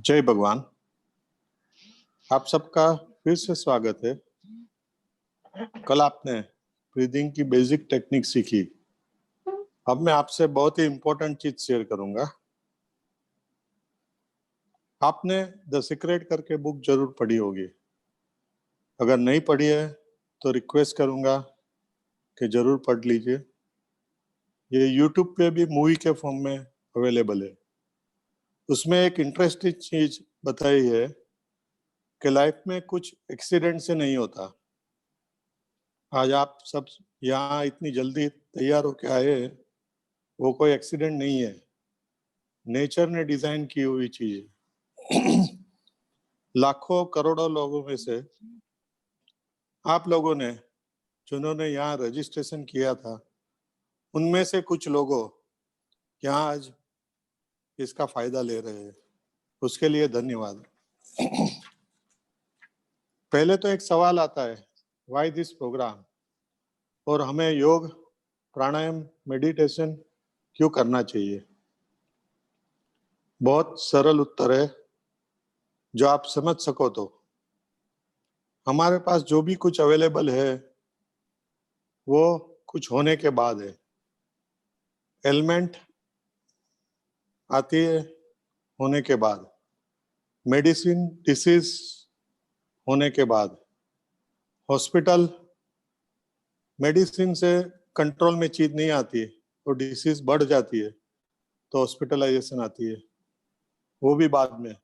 जय भगवान। आप सबका फिर से स्वागत है। कल आपने ब्रीदिंग की बेसिक टेक्निक सीखी। अब मैं आपसे बहुत ही इंपॉर्टेंट चीज शेयर करूंगा। आपने द सीक्रेट करके बुक जरूर पढ़ी होगी। अगर नहीं पढ़ी है तो रिक्वेस्ट करूंगा कि जरूर पढ़ लीजिए। ये यूट्यूब पे भी मूवी के फॉर्म में अवेलेबल है। उसमें एक इंटरेस्टिंग चीज बताई है कि लाइफ में कुछ एक्सीडेंट से नहीं होता। आज आप सब यहाँ इतनी जल्दी तैयार होके आए हैं, वो कोई एक्सीडेंट नहीं है, नेचर ने डिजाइन की हुई चीज है। लाखों करोड़ों लोगों में से आप लोगों ने जिन्होंने यहाँ रजिस्ट्रेशन किया था, उनमें से कुछ लोगों यहाँ आज इसका फायदा ले रहे हैं। उसके लिए धन्यवाद। पहले तो एक सवाल आता है, व्हाई दिस प्रोग्राम, और हमें योग, प्राणायाम, मेडिटेशन क्यों करना चाहिए? बहुत सरल उत्तर है, जो आप समझ सको तो। हमारे पास जो भी कुछ अवेलेबल है वो कुछ होने के बाद है। एलिमेंट आती है होने के बाद, मेडिसिन डिसीज होने के बाद, हॉस्पिटल मेडिसिन से कंट्रोल में चीज नहीं आती तो डिसीज बढ़ जाती है, तो हॉस्पिटलाइजेशन आती है, वो भी बाद में।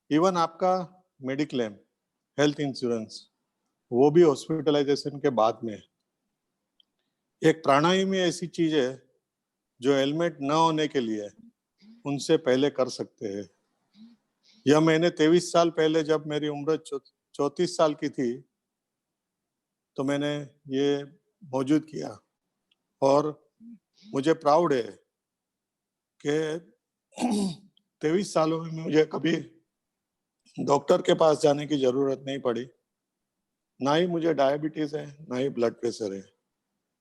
इवन आपका मेडिक्लेम, हेल्थ इंश्योरेंस, वो भी हॉस्पिटलाइजेशन के बाद में। एक प्राणायाम ही ऐसी चीज है जो हेलमेट न होने के लिए उनसे पहले कर सकते हैं। यह मैंने 23 साल पहले, जब मेरी उम्र 34 साल की थी, तो मैंने ये मौजूद किया। और मुझे प्राउड है कि 23 सालों में मुझे कभी डॉक्टर के पास जाने की जरूरत नहीं पड़ी। ना ही मुझे डायबिटीज है, ना ही ब्लड प्रेशर है।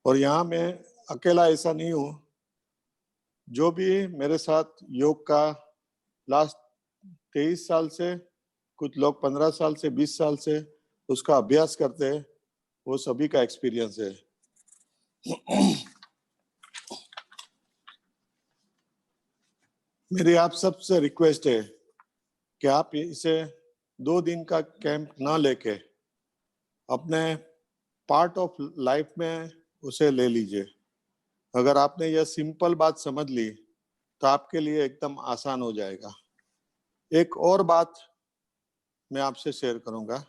और यहाँ मैं अकेला ऐसा नहीं हूँ। जो भी मेरे साथ योग का लास्ट 23 साल से, कुछ लोग 15 साल से, 20 साल से उसका अभ्यास करते हैं, वो सभी का एक्सपीरियंस है। मेरी आप सबसे रिक्वेस्ट है कि आप इसे 2 दिन का कैंप ना लेके अपने पार्ट ऑफ लाइफ में उसे ले लीजिए। अगर आपने यह सिंपल बात समझ ली तो आपके लिए एकदम आसान हो जाएगा। एक और बात मैं आपसे शेयर करूंगा,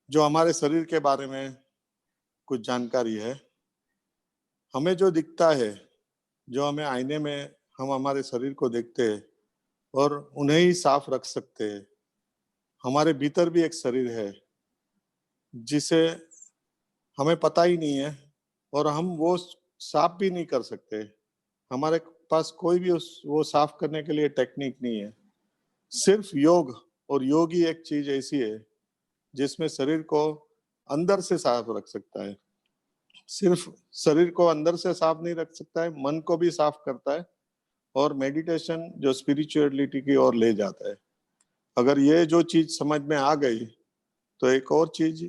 जो हमारे शरीर के बारे में कुछ जानकारी है। हमें जो दिखता है, जो हमें आईने में हम हमारे शरीर को देखते हैं और उन्हें ही साफ रख सकते हैं, हमारे भीतर भी एक शरीर है जिसे हमें पता ही नहीं है, और हम वो साफ भी नहीं कर सकते। हमारे पास कोई भी वो साफ करने के लिए टेक्निक नहीं है। सिर्फ योग, और योग ही एक चीज ऐसी है जिसमें शरीर को अंदर से साफ रख सकता है। सिर्फ शरीर को अंदर से साफ नहीं रख सकता है, मन को भी साफ करता है, और मेडिटेशन जो स्पिरिचुअलिटी की ओर ले जाता है। अगर ये जो चीज समझ में आ गई तो एक और चीज,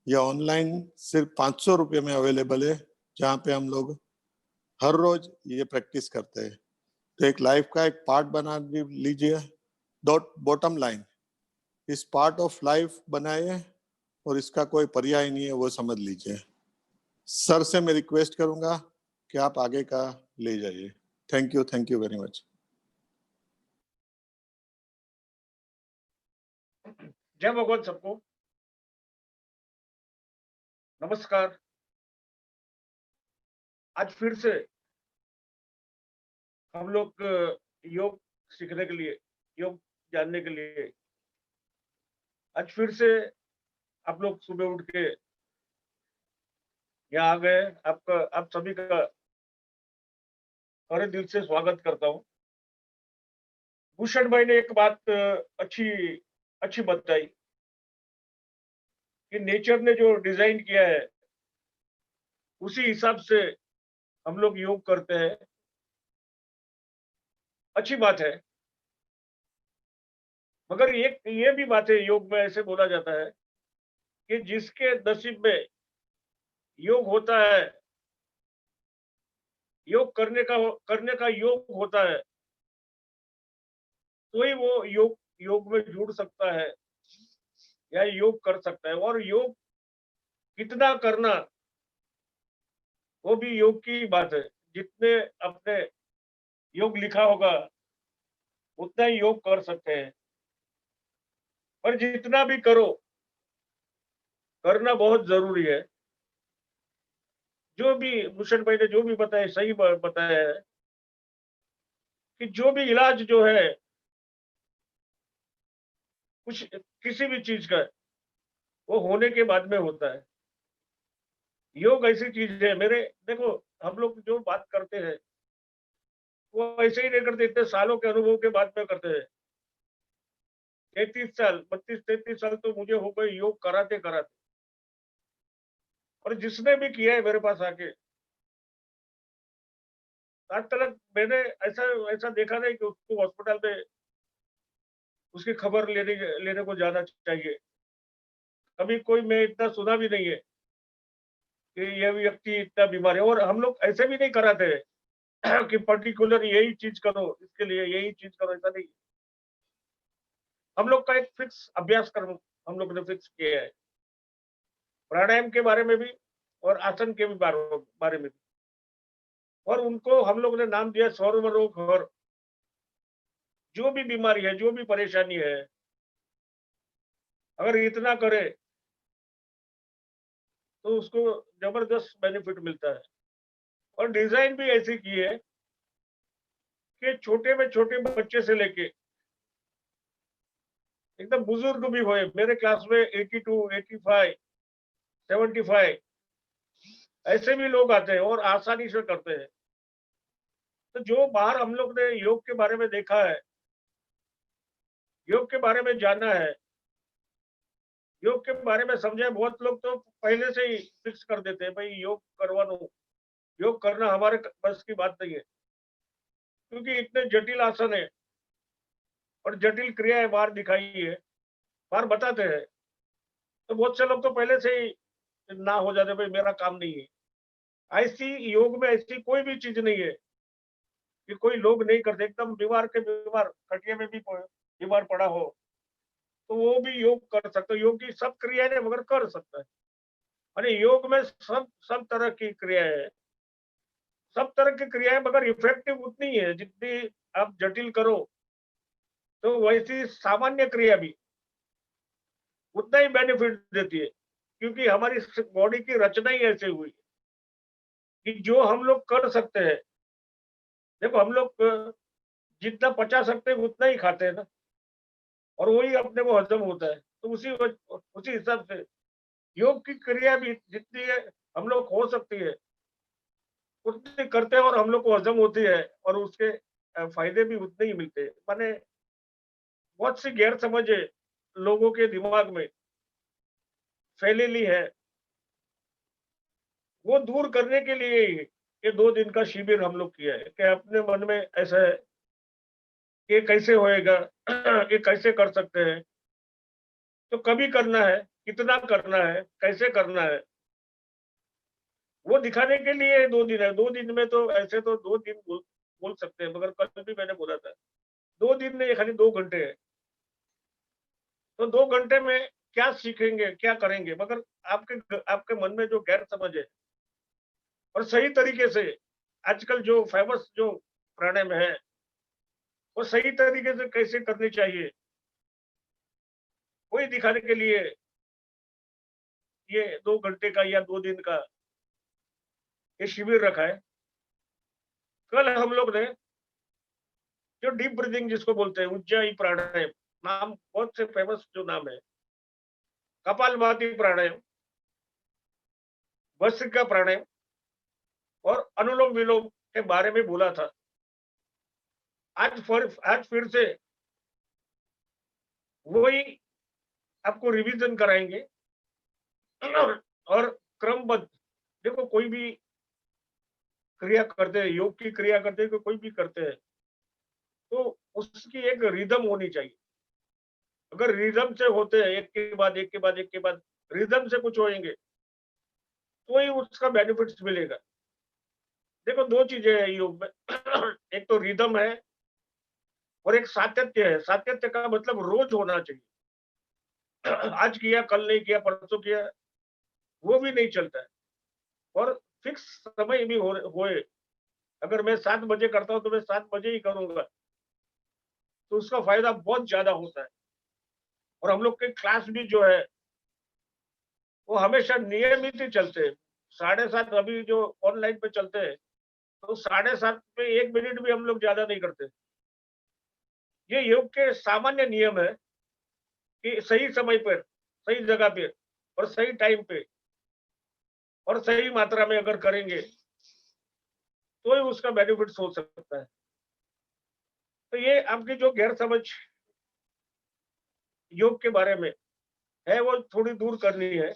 ये ऑनलाइन सिर्फ 500 रुपये में अवेलेबल है, जहाँ पे हम लोग हर रोज ये प्रैक्टिस करते हैं। तो एक लाइफ का एक पार्ट बना लीजिए। बॉटम लाइन, इस पार्ट ऑफ लाइफ बनाए, और इसका कोई पर्याय नहीं है, वो समझ लीजिए। सर से मैं रिक्वेस्ट करूंगा कि आप आगे का ले जाइए। Thank you very much. जय भगवान सबको। नमस्कार। आज फिर से हम लोग योग सीखने के लिए, योग जानने के लिए आज फिर से आप लोग सुबह उठ के यहाँ आ गए। आप सभी का बड़े दिल से स्वागत करता हूँ। भूषण भाई ने एक बात अच्छी बताई कि नेचर ने जो डिजाइन किया है उसी हिसाब से हम लोग योग करते हैं। अच्छी बात है। मगर एक ये भी बात है, योग में ऐसे बोला जाता है कि जिसके नसीब में योग होता है, योग करने का योग होता है, तो ही वो योग में जुड़ सकता है या योग कर सकता है। और योग कितना करना, वो भी योग की बात है। जितने अपने योग लिखा होगा, उतना ही योग कर सकते हैं। पर जितना भी करो, करना बहुत ज़रूरी है। जो भी भूषण भाई ने जो भी बताया, सही बताया है कि जो भी इलाज जो है, कुछ किसी भी चीज़ का, वो होने के बाद में होता है। योग ऐसी चीज़ है मेरे, देखो, हम लोग जो बात करते हैं, वो ऐसे ही नहीं करते, इतने सालों के अनुभव के बाद में करते हैं। 33 साल, 32-33 साल तो मुझे हो गए योग कराते-कराते। और जिसने भी किया है मेरे पास आके, आज तक मैंने ऐसा ऐसा देखा नहीं कि उसको हॉस्पिटल में उसकी खबर लेने को जाना चाहिए। कभी कोई मैं इतना सुना भी नहीं है कि ये व्यक्ति इतना बीमार है। और हम लोग ऐसे भी नहीं कराते हैं कि पर्टिकुलर यही चीज़ करो, इसके लिए यही चीज़ करो, ऐसा नहीं। हम लोग का एक फिक्स अभ्यासक्रम हम लोग ने फिक्स किया है। प्राणायाम के बारे में भी और आसन के भी बारे में भी। और उनको हम लोग ने नाम दिया सर्वरोग हर। जो भी बीमारी है, जो भी परेशानी है, अगर इतना करे तो उसको जबरदस्त बेनिफिट मिलता है। और डिजाइन भी ऐसी की है कि छोटे में छोटे बच्चे से लेके एकदम बुजुर्ग भी हुए। मेरे क्लास में 82, 85, 75 ऐसे भी लोग आते हैं और आसानी से करते हैं। तो जो बाहर हम लोग ने योग के बारे में देखा है, योग के बारे में जाना है, योग के बारे में समझा है, बहुत लोग तो पहले से ही फिक्स कर देते हैं, भाई योग करवा लो, योग करना हमारे बस की बात नहीं है। क्योंकि इतने जटिल आसन है और जटिल क्रियाएं बाहर दिखाई है, बाहर बताते हैं। तो बहुत से लोग तो पहले से ही ना हो जाते, भाई मेरा काम नहीं है। ऐसी योग में ऐसी कोई भी चीज नहीं है कि कोई लोग नहीं करते। एकदम बीमार के बीमार, खटिया में भी बीमार पड़ा हो तो वो भी योग कर सकता है। योग की सब क्रियाएं नहीं, मगर कर सकता है। अरे योग में सब सब तरह की क्रियाएं हैं, सब तरह की क्रियाएं, मगर इफेक्टिव उतनी है जितनी आप जटिल करो। तो वैसी सामान्य क्रिया भी उतना ही बेनिफिट देती है। क्योंकि हमारी बॉडी की रचना ही ऐसे हुई है कि जो हम लोग कर सकते हैं। देखो, हम लोग जितना पचा सकते हैं उतना ही खाते हैं ना, और वही अपने को हजम होता है। तो उसी हिसाब से योग की क्रिया भी जितनी है हम लोग हो सकती है, उतनी करते हैं और हम लोग को हजम होती है। और उसके फायदे भी उतने ही मिलते हैं। माने बहुत सी गैर समझ है लोगों के दिमाग में फैलेली है, वो दूर करने के लिए ही ये 2 दिन का शिविर हम लोग किया है कि अपने मन में ऐसा है कि कैसे होएगा, ये कैसे कर सकते हैं, तो कभी करना है, कितना करना है, कैसे करना है, वो दिखाने के लिए 2 दिन है। 2 दिन में तो ऐसे तो 2 दिन बोल सकते हैं, मगर कल भी मैंने बोला था 2 दिन नहीं, खाली 2 घंटे है। तो 2 घंटे में क्या सीखेंगे, क्या करेंगे, मगर आपके मन में जो गैर समझ है, और सही तरीके से आजकल जो फेमस जो प्राणायाम है, वो सही तरीके से कैसे करनी चाहिए, वही दिखाने के लिए ये 2 घंटे का या 2 दिन का ये शिविर रखा है। कल हम लोग ने जो डीप ब्रीदिंग जिसको बोलते हैं, उज्जाई प्राणायाम, नाम बहुत से फेमस जो नाम है, कपालभाति प्राणायाम, भस्त्रिका प्राणायाम और अनुलोम विलोम के बारे में बोला था। आज फिर से वही आपको रिवीजन कराएंगे और क्रमबद्ध। देखो, कोई भी क्रिया करते हैं, योग की क्रिया करते हैं, कोई भी करते हैं, तो उसकी एक रिदम होनी चाहिए। अगर रिदम से होते हैं, एक के बाद एक के बाद एक के बाद रिदम से कुछ होएंगे, तो ही उसका बेनिफिट्स मिलेगा। देखो 2 चीजें हैं योग में एक तो रिदम है और एक सातत्य है। सातत्य का मतलब रोज होना चाहिए। आज किया, कल नहीं किया, परसों किया, वो भी नहीं चलता है। और फिक्स समय भी होए। अगर मैं 7 बजे करता हूँ तो मैं 7 बजे ही करूँगा, तो उसका फ़ायदा बहुत ज़्यादा होता है। और हम लोग के क्लास भी जो है, वो हमेशा नियमित ही चलते हैं। 7:30 अभी जो ऑनलाइन पे चलते हैं, तो 7:30 पे 1 मिनट भी हम लोग ज़्यादा नहीं करते। ये योग के सामान्य नियम है कि सही समय पर, सही जगह पे और सही टाइम पे और सही मात्रा में अगर करेंगे, तो ही उसका बेनिफिट्स हो सकता है। तो ये आपकी जो गैर-समझ योग के बारे में है, वो थोड़ी दूर करनी है।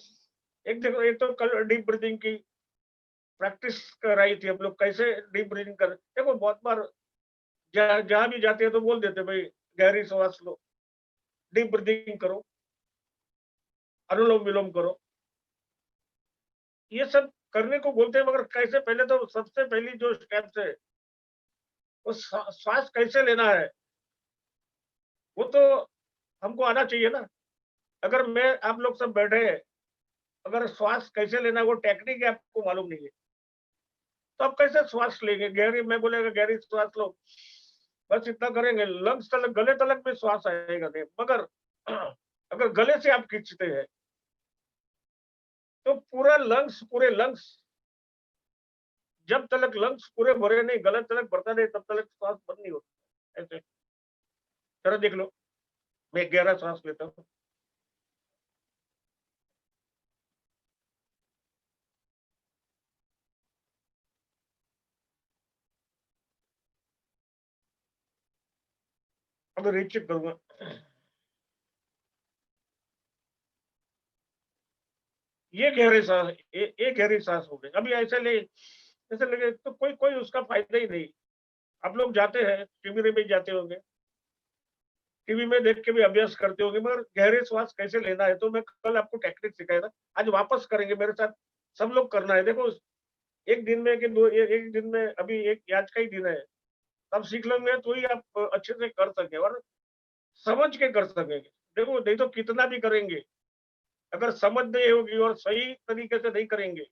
एक देखो, एक तो कल डीप ब्रीथिंग की प्रैक्टिस कराई थी हम लोग, कैसे डीप ब्रीथिंग कर देखो बहुत बार जहाँ भी जाते हैं तो बोल देते हैं, भाई गहरी सांस लो, डीप ब्रीथिंग करो, अनुलोम-विलोम करो। ये सब करने को बोलते हैं, मगर कैसे, पहले तो सबसे पहली जो स्टेप्स है, वो श्वास कैसे लेना है, वो तो हमको आना चाहिए ना। अगर मैं आप लोग सब बैठे हैं, अगर श्वास कैसे लेना है वो टेक्निक है आपको मालूम नहीं है, तो आप कैसे श्वास लेंगे? गहरी, मैं बोलेगा गहरी श्वास लो, बस इतना करेंगे, लंग्स तलक, गले तलक में श्वास आएगा नहीं। मगर अगर गले से आप खींचते हैं, तो पूरे लंग्स जब तलक लंग्स पूरे भरे नहीं, गले तलक भरता नहीं, तब तलक श्वास बंद नहीं होता। ऐसे जरा देख लो, मैं गहरा सांस लेता हूँ। अब रीचेक करूंगा। ये गहरे सांस, ये गहरी सांस हो गई। अभी ऐसे लगे तो कोई कोई उसका फायदा ही नहीं। आप लोग जाते हैं, टीवी में भी जाते होंगे, टीवी में देख के भी अभ्यास करते होंगे, मगर गहरे श्वास कैसे लेना है, तो मैं कल आपको टेक्निक सिखाया था, आज वापस करेंगे मेरे साथ। सब लोग करना है। देखो, एक दिन में कि दो, एक दिन में, अभी एक आज का ही दिन है, तब सीख लेंगे तो ही आप अच्छे से कर सके और समझ के कर सकेंगे। देखो, नहीं तो कितना भी करेंगे, अगर समझ नहीं होगी और सही तरीके से नहीं करेंगे,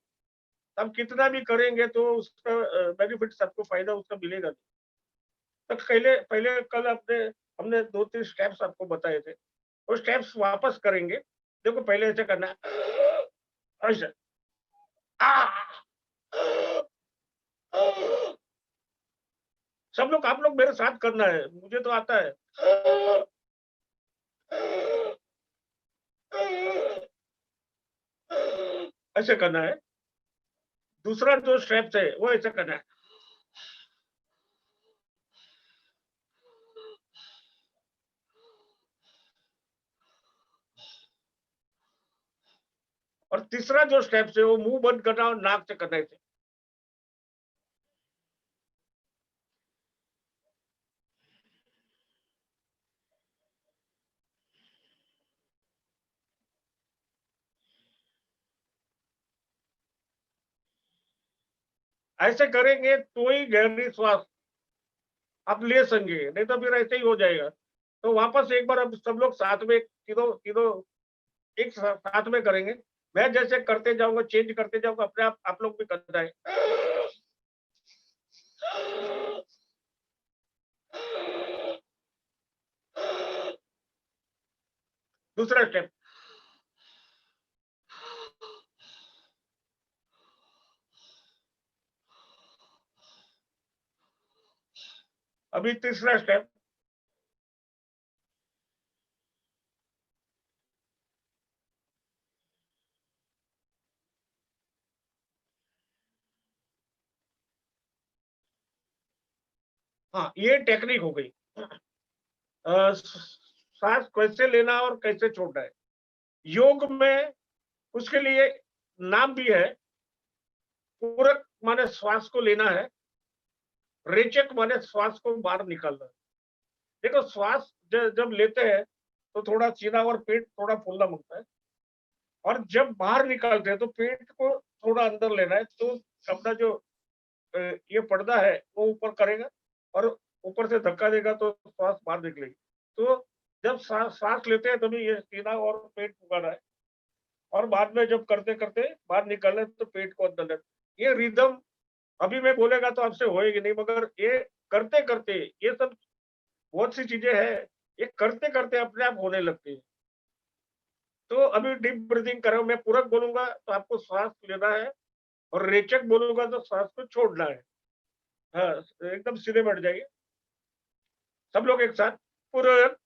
तब कितना भी करेंगे तो उसका बेनिफिट सबको फायदा उसका मिलेगा नहीं। तो पहले पहले कल आपने हमने 2-3 स्टेप्स आपको बताए थे, वो स्टेप्स वापस करेंगे। देखो, पहले ऐसे करना है, ऐसे सब लोग, आप लोग मेरे साथ करना है, मुझे तो आता है। ऐसे करना है। दूसरा जो स्टेप्स है वो ऐसे करना है। और तीसरा जो स्टेप्स है वो मुंह बंद करना और नाक से करना है ऐसे। ऐसे करेंगे तो ही गहरी श्वास आप ले सकेंगे, नहीं तो फिर ऐसे ही हो जाएगा। तो वापस एक बार अब सब लोग साथ में तीनों तीनों एक साथ में करेंगे। मैं जैसे करते जाऊंगा, चेंज करते जाऊंगा, अपने आप लोग भी करना है। दूसरा स्टेप, अभी तीसरा स्टेप। हाँ, ये टेक्निक हो गई। सांस कैसे लेना और कैसे छोड़ना है। योग में उसके लिए नाम भी है। पूरक माने श्वास को लेना है, रेचक माने श्वास को बाहर निकालना है। देखो, श्वास जब लेते हैं तो थोड़ा सीना और पेट थोड़ा फूलना मांगता है। और जब बाहर निकालते हैं तो पेट को थोड़ा अंदर लेना है, तो अपना जो ये पर्दा है वो ऊपर करेगा और ऊपर से धक्का देगा तो श्वास बाहर निकलेगी। तो जब सांस लेते हैं तभी ये सीना और पेट फुलाना है, और बाद में जब करते-करते बाहर निकालना है तो पेट को अंदर लेना। ये रिदम अभी मैं बोलेगा तो आपसे होएगी नहीं, मगर ये करते-करते ये सब बहुत सी चीज़ें हैं, ये करते-करते अपने आप होने लगती है। तो अभी डीप ब्रीथिंग करो, मैं पूरक बोलूँगा तो आपको श्वास लेना है, और रेचक बोलूँगा तो श्वास को छोड़ना है। हाँ, एकदम सीधे बैठ जाइए। सब लोग एक साथ पूरक,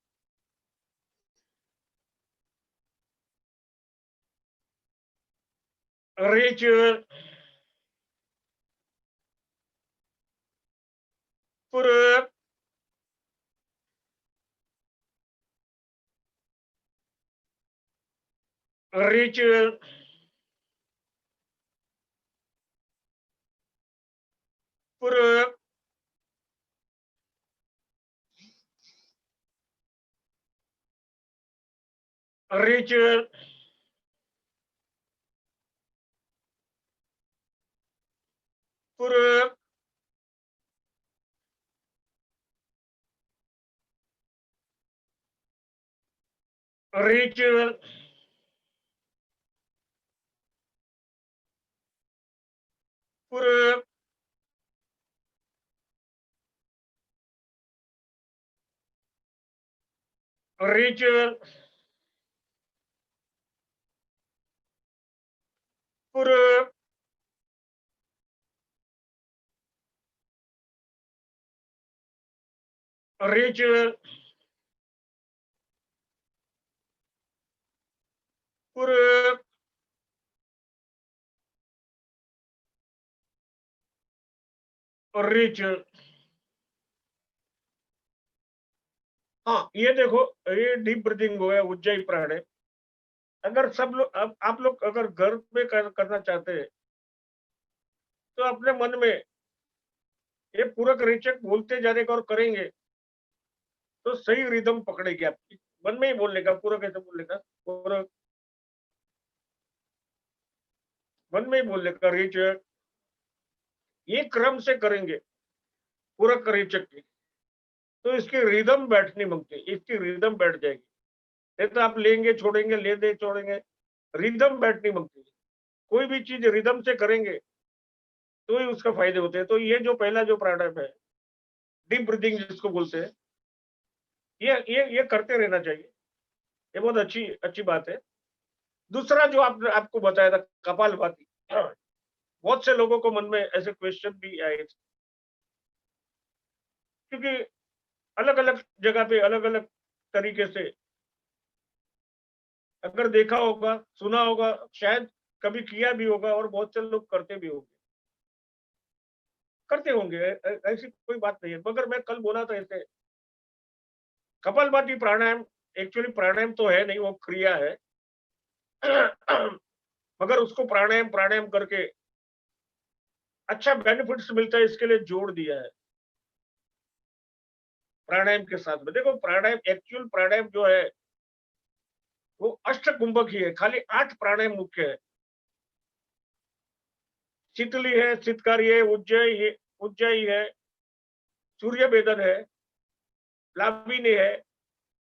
रेचक, पूरक, रेचक, पूरक, रेचक, पूरक, रेचक, पूरक, रेचक, पूरक, रेचक, पूरक, रेचक। हाँ, ये देखो, ये डीप ब्रीथिंग हो गया, उज्जाई प्राणायाम। अगर सब लोग, अब आप लोग अगर घर में करना चाहते हैं, तो अपने मन में ये पूरक रेचक बोलते जाने का और करेंगे, तो सही रिदम पकड़ेगी आपकी। मन में ही बोलने का, पूरक ऐसे बोलने का, पूरक, मन में ही बोलने का, रेचक, ये क्रम से करेंगे पूरक रेचक की, तो इसकी रिदम बैठनी मांगती है, इसकी रिदम बैठ जाएगी। नहीं तो आप लेंगे छोड़ेंगे, लेंगे छोड़ेंगे, रिदम बैठनी मांगती है। कोई भी चीज रिदम से करेंगे तो ही उसका फायदे होते हैं। तो ये जो पहला जो प्राणायाम है, डीप ब्रीथिंग जिसको बोलते हैं, ये करते रहना चाहिए। ये बहुत अच्छी अच्छी बात है। दूसरा जो आपने आपको बताया था, कपालभाति, बहुत से लोगों को मन में ऐसे क्वेश्चन भी आए थे, क्योंकि अलग अलग जगह पे अलग अलग तरीके से, अगर देखा होगा, सुना होगा, शायद कभी किया भी होगा, और बहुत से लोग करते भी होंगे, करते होंगे, ऐसी कोई बात नहीं है। मगर मैं कल बोला था ऐसे, कपालभाति प्राणायाम एक्चुअली प्राणायाम तो है नहीं, वो क्रिया है। मगर उसको प्राणायाम प्राणायाम करके अच्छा बेनिफिट्स मिलता है, इसके लिए जोड़ दिया है प्राणायाम के साथ में। देखो, प्राणायाम, एक्चुअल प्राणायाम जो है वो अष्टकुंभक ही है, खाली 8 प्राणायाम मुख्य है। शीतली है, चित्कारी है, उज्जयी है, सूर्य भेदन है, प्लाविनी है,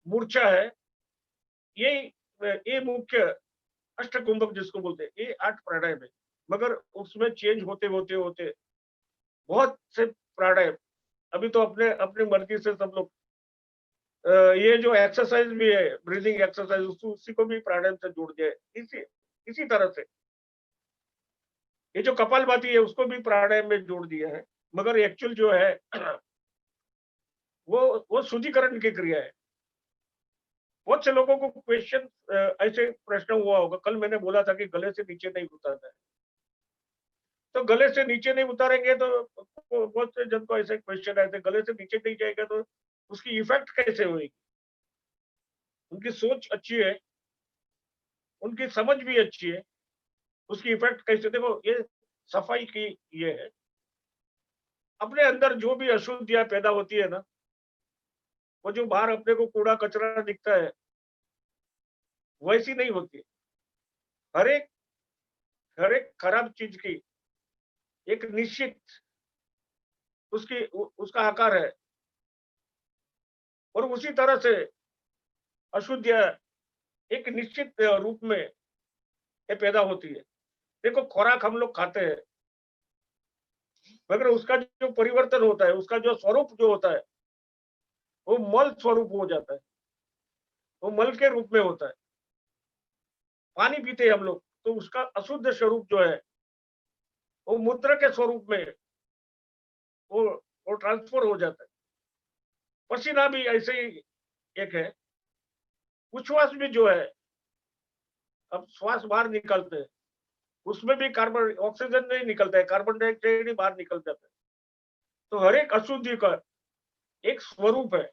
मूर्छा है। ये ये मुख्य अष्टकुंभक जिसको बोलते हैं, ये 8 प्राणायाम है। मगर उसमें चेंज होते होते होते बहुत से प्राणायाम, अभी तो अपने अपनी मर्जी से सब लोग, ये जो एक्सरसाइज भी है, ब्रीदिंग एक्सरसाइज, उसी को भी प्राणायाम से जोड़ दिया है। इसी इसी तरह से ये जो कपालभाति है उसको भी प्राणायाम में जोड़ दिया है। मगर एक्चुअल जो है वो शुद्धिकरण की क्रिया है। बहुत से लोगों को क्वेश्चन, ऐसे प्रश्न हुआ होगा, कल मैंने बोला था कि गले से नीचे नहीं उतारना है। तो गले से नीचे नहीं उतारेंगे तो बहुत से जन को ऐसे क्वेश्चन आए थे, गले से नीचे नहीं जाएगा तो उसकी इफेक्ट कैसे होगी। उनकी सोच अच्छी है, उनकी समझ भी अच्छी है, उसकी इफेक्ट कैसे, देखो ये सफाई की ये है। अपने अंदर जो भी अशुद्धियां पैदा होती है ना, वो जो बाहर अपने को कूड़ा कचरा दिखता है, वैसी नहीं होती है। हर एक हर एक खराब चीज की एक निश्चित उसका आकार है, और उसी तरह से अशुद्ध एक निश्चित रूप में ये पैदा होती है। देखो, खुराक हम लोग खाते हैं, मगर उसका जो परिवर्तन होता है, उसका जो स्वरूप जो होता है, वो मल स्वरूप हो जाता है, वो मल के रूप में होता है। पानी पीते हैं हम लोग, तो उसका अशुद्ध स्वरूप जो है, वो मूत्र के स्वरूप में वो वो ट्रांसफर हो जाता है। पसीना भी ऐसे ही एक है। उच्छ्वास भी जो है, अब श्वास बाहर निकलते हैं, उसमें भी कार्बन ऑक्सीजन नहीं निकलता है, कार्बन डाइऑक्साइड ही बाहर निकल जाता है। तो हर एक अशुद्धि का एक स्वरूप है।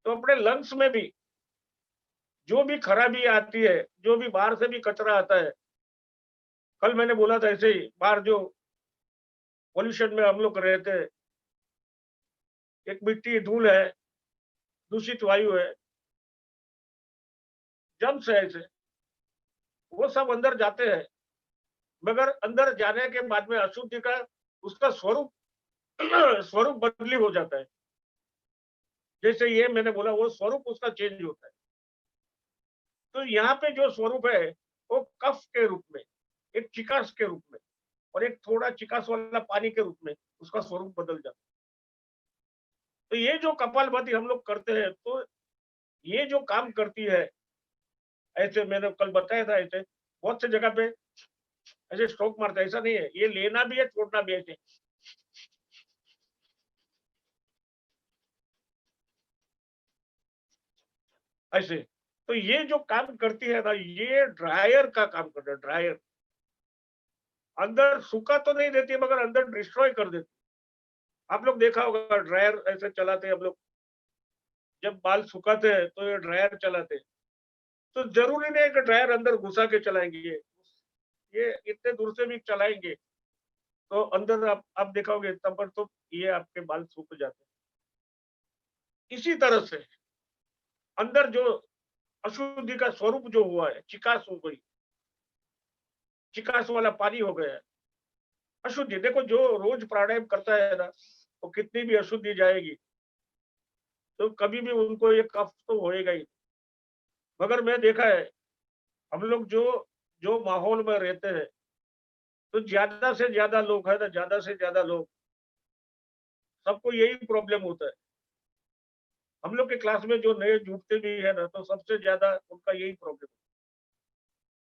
तो अपने लंग्स में भी जो भी खराबी आती है, जो भी बाहर से भी कचरा आता है, कल मैंने बोला था ऐसे ही, बाहर जो पॉल्यूशन में हम लोग रहते हैं, एक मिट्टी धूल है, दूषित वायु है, जम्स है, ऐसे वो सब अंदर जाते हैं। मगर अंदर जाने के बाद में अशुद्धि का उसका स्वरूप स्वरूप बदली हो जाता है। जैसे ये मैंने बोला, वो स्वरूप उसका चेंज होता है। तो यहाँ पे जो स्वरूप है, वो कफ के रूप में, एक चिकास के रूप में, और एक थोड़ा चिकास वाला पानी के रूप में उसका स्वरूप बदल जाता है। तो ये जो कपालभाति हम लोग करते हैं, तो ये जो काम करती है, ऐसे मैंने कल बताया था, ऐसे बहुत सी जगह पे ऐसे स्ट्रोक मारता है, ऐसा नहीं है, ये लेना भी है, छोड़ना भी है, ऐसे ऐसे। तो ये जो काम करती है ना, ये ड्रायर का काम करता है, ड्रायर। अंदर सूखा तो नहीं देती है, मगर अंदर डिस्ट्रॉय कर देती है। आप लोग देखा होगा, ड्रायर ऐसे चलाते हैं हम लोग, जब बाल सुखाते हैं तो ये ड्रायर चलाते हैं। तो जरूरी नहीं है कि ड्रायर अंदर घुसा के चलाएंगे, ये इतने दूर से भी चलाएंगे तो अंदर आप देखोगे तब पर तो ये आपके बाल सूख जाते हैं। इसी तरह से अंदर जो अशुद्धि का स्वरूप जो हुआ है, चिकास हो गई, चिकास वाला पानी हो गया है, अशुद्धि। देखो, जो रोज प्राणायाम करता है ना, वो कितनी भी अशुद्धि जाएगी, तो कभी भी उनको ये कफ तो होएगा ही। मगर मैं देखा है, हम लोग जो जो माहौल में रहते हैं, तो ज्यादा से ज्यादा लोग है ना, ज्यादा से ज्यादा लोग, सबको यही प्रॉब्लम होता है। हम लोग के क्लास में जो नए जुड़ते भी है ना, तो सबसे ज्यादा उनका यही प्रॉब्लम,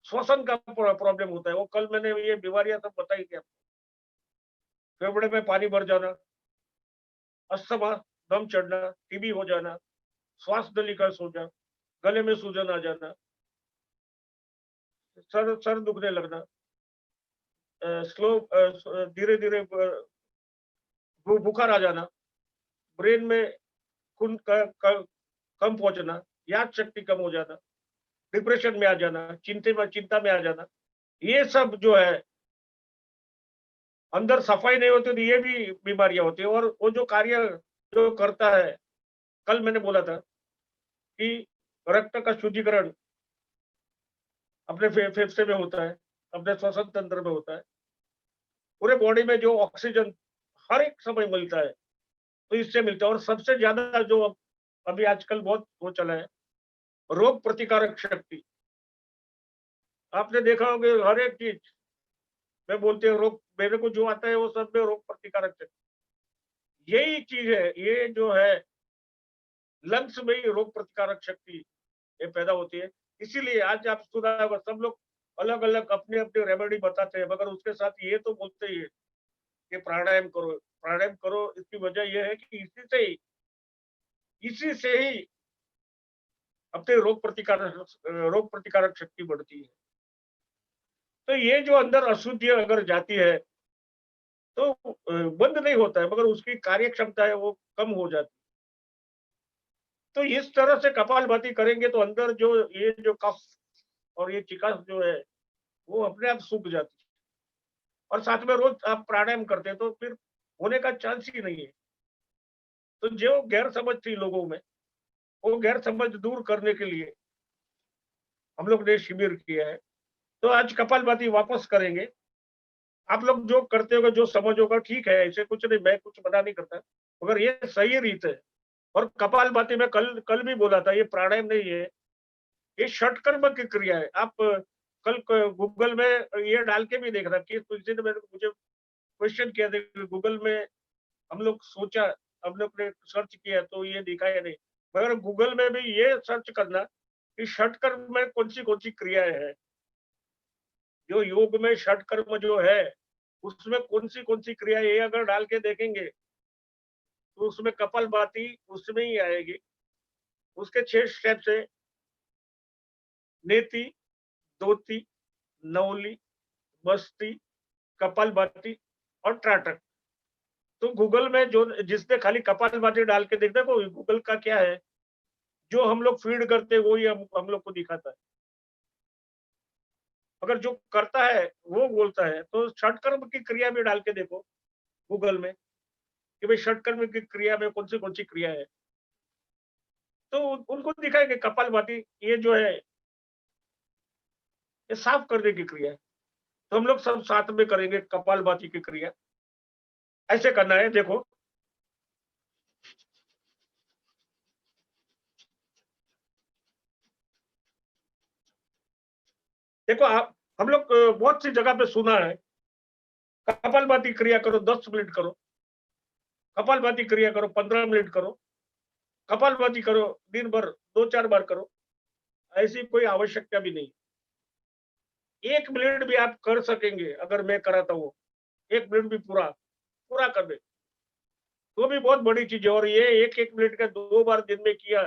श्वसन का प्रॉब्लम होता है। वो कल मैंने ये बीमारियां सब बताई थी। फेफड़े में पानी भर जाना, अस्थमा, दम चढ़ना, टीबी हो जाना, श्वास नली का सूजना, गले में सूजन आ जाना, सर सर दुखने लगना, स्लो धीरे धीरे बुखार आ जाना, ब्रेन में खून का कम पहुंचना, याद शक्ति कम हो जाना, डिप्रेशन में आ जाना, चिंता में आ जाना, ये सब जो है, अंदर सफाई नहीं होती तो ये भी बीमारियां होती है। और वो जो कार्य जो करता है, कल मैंने बोला था कि रक्त का शुद्धिकरण अपने फेफड़े में होता है, अपने श्वसन तंत्र में होता है, पूरे बॉडी में जो ऑक्सीजन हर एक समय मिलता है, तो इससे मिलता है। और सबसे ज्यादा जो अभी आजकल बहुत वो चला है, रोग प्रतिकारक शक्ति। आपने देखा होगा, हर एक चीज में बोलते हैं रोग, मेरे को जो आता है वो सब में रोग प्रतिकारक शक्ति, यही चीज है। ये जो है, लंग्स में ही रोग प्रतिकारक शक्ति ये पैदा होती है। इसीलिए आज आप सुना होगा, सब लोग अलग अलग अपने अपने रेमेडी बताते हैं, मगर उसके साथ ये तो बोलते ही है कि प्राणायाम करो, प्राणायाम करो। इसकी वजह यह है कि इसी से ही अपने रोग प्रतिकारक शक्ति बढ़ती है। तो ये जो अंदर अशुद्धि अगर जाती है, तो बंद नहीं होता है, मगर उसकी कार्य क्षमता है वो कम हो जाती है। तो इस तरह से कपालभाति करेंगे तो अंदर जो ये जो कफ और ये चिकास जो है, वो अपने आप सूख जाती है। और साथ में रोज आप प्राणायाम करते हैं, तो फिर होने का चांस ही नहीं है। तो जो गैर समझ थी लोगों में, वो गैर समझ दूर करने के लिए हम लोग ने शिविर किया है। तो आज कपालभाति वापस करेंगे। आप लोग जो करते होगे, जो समझ होगा ठीक है, ऐसे कुछ नहीं, मैं कुछ मना नहीं करता, मगर ये सही रीत है। और कपालभाति में कल कल भी बोला था, ये प्राणायाम नहीं है, ये षटकर्म की क्रिया है। आप कल गूगल में ये डाल के भी देखना कि किसी ने मुझे क्वेश्चन किया था कि गूगल में हम लोग सोचा, हम लोग ने सर्च किया तो ये दिखा या नहीं, मगर गूगल में भी ये सर्च करना कि षटकर्म में कौन सी क्रियाएं हैं, जो योग में षटकर्म जो है उसमें कौन सी क्रिया, ये अगर डाल के देखेंगे तो उसमें कपालभाति उसमें ही आएगी। उसके 6 स्टेप्स है, नेति, दोती, नवली, बस्ती, कपालभाति और त्राटक। तो गूगल में जो जिसने खाली कपालभाति डाल के देखा, को गूगल का क्या है, जो हम लोग फीड करते हैं वो ही हम लोग को दिखाता है। अगर जो करता है वो बोलता है, तो षटकर्म की क्रिया भी डाल के देखो गूगल में कि भाई षटकर्म की क्रिया में कौन सी क्रिया है, तो उनको दिखाएंगे कपालभाति ये जो है ये साफ करने की क्रिया है। तो हम लोग सब साथ में करेंगे कपालभाति की क्रिया। ऐसे करना है, देखो। देखो आप, हम लोग बहुत सी जगह पे सुना है, कपालभाति क्रिया करो 10 मिनट करो, कपालभाति क्रिया करो 15 मिनट करो, कपालभाति करो दिन भर 2-4 बार करो। ऐसी कोई आवश्यकता भी नहीं। 1 मिनट भी आप कर सकेंगे, अगर मैं कराता हूँ, 1 मिनट भी पूरा पूरा कर दे, तो भी बहुत बड़ी चीज है। और ये 1-1 मिनट का 2 बार दिन में किया,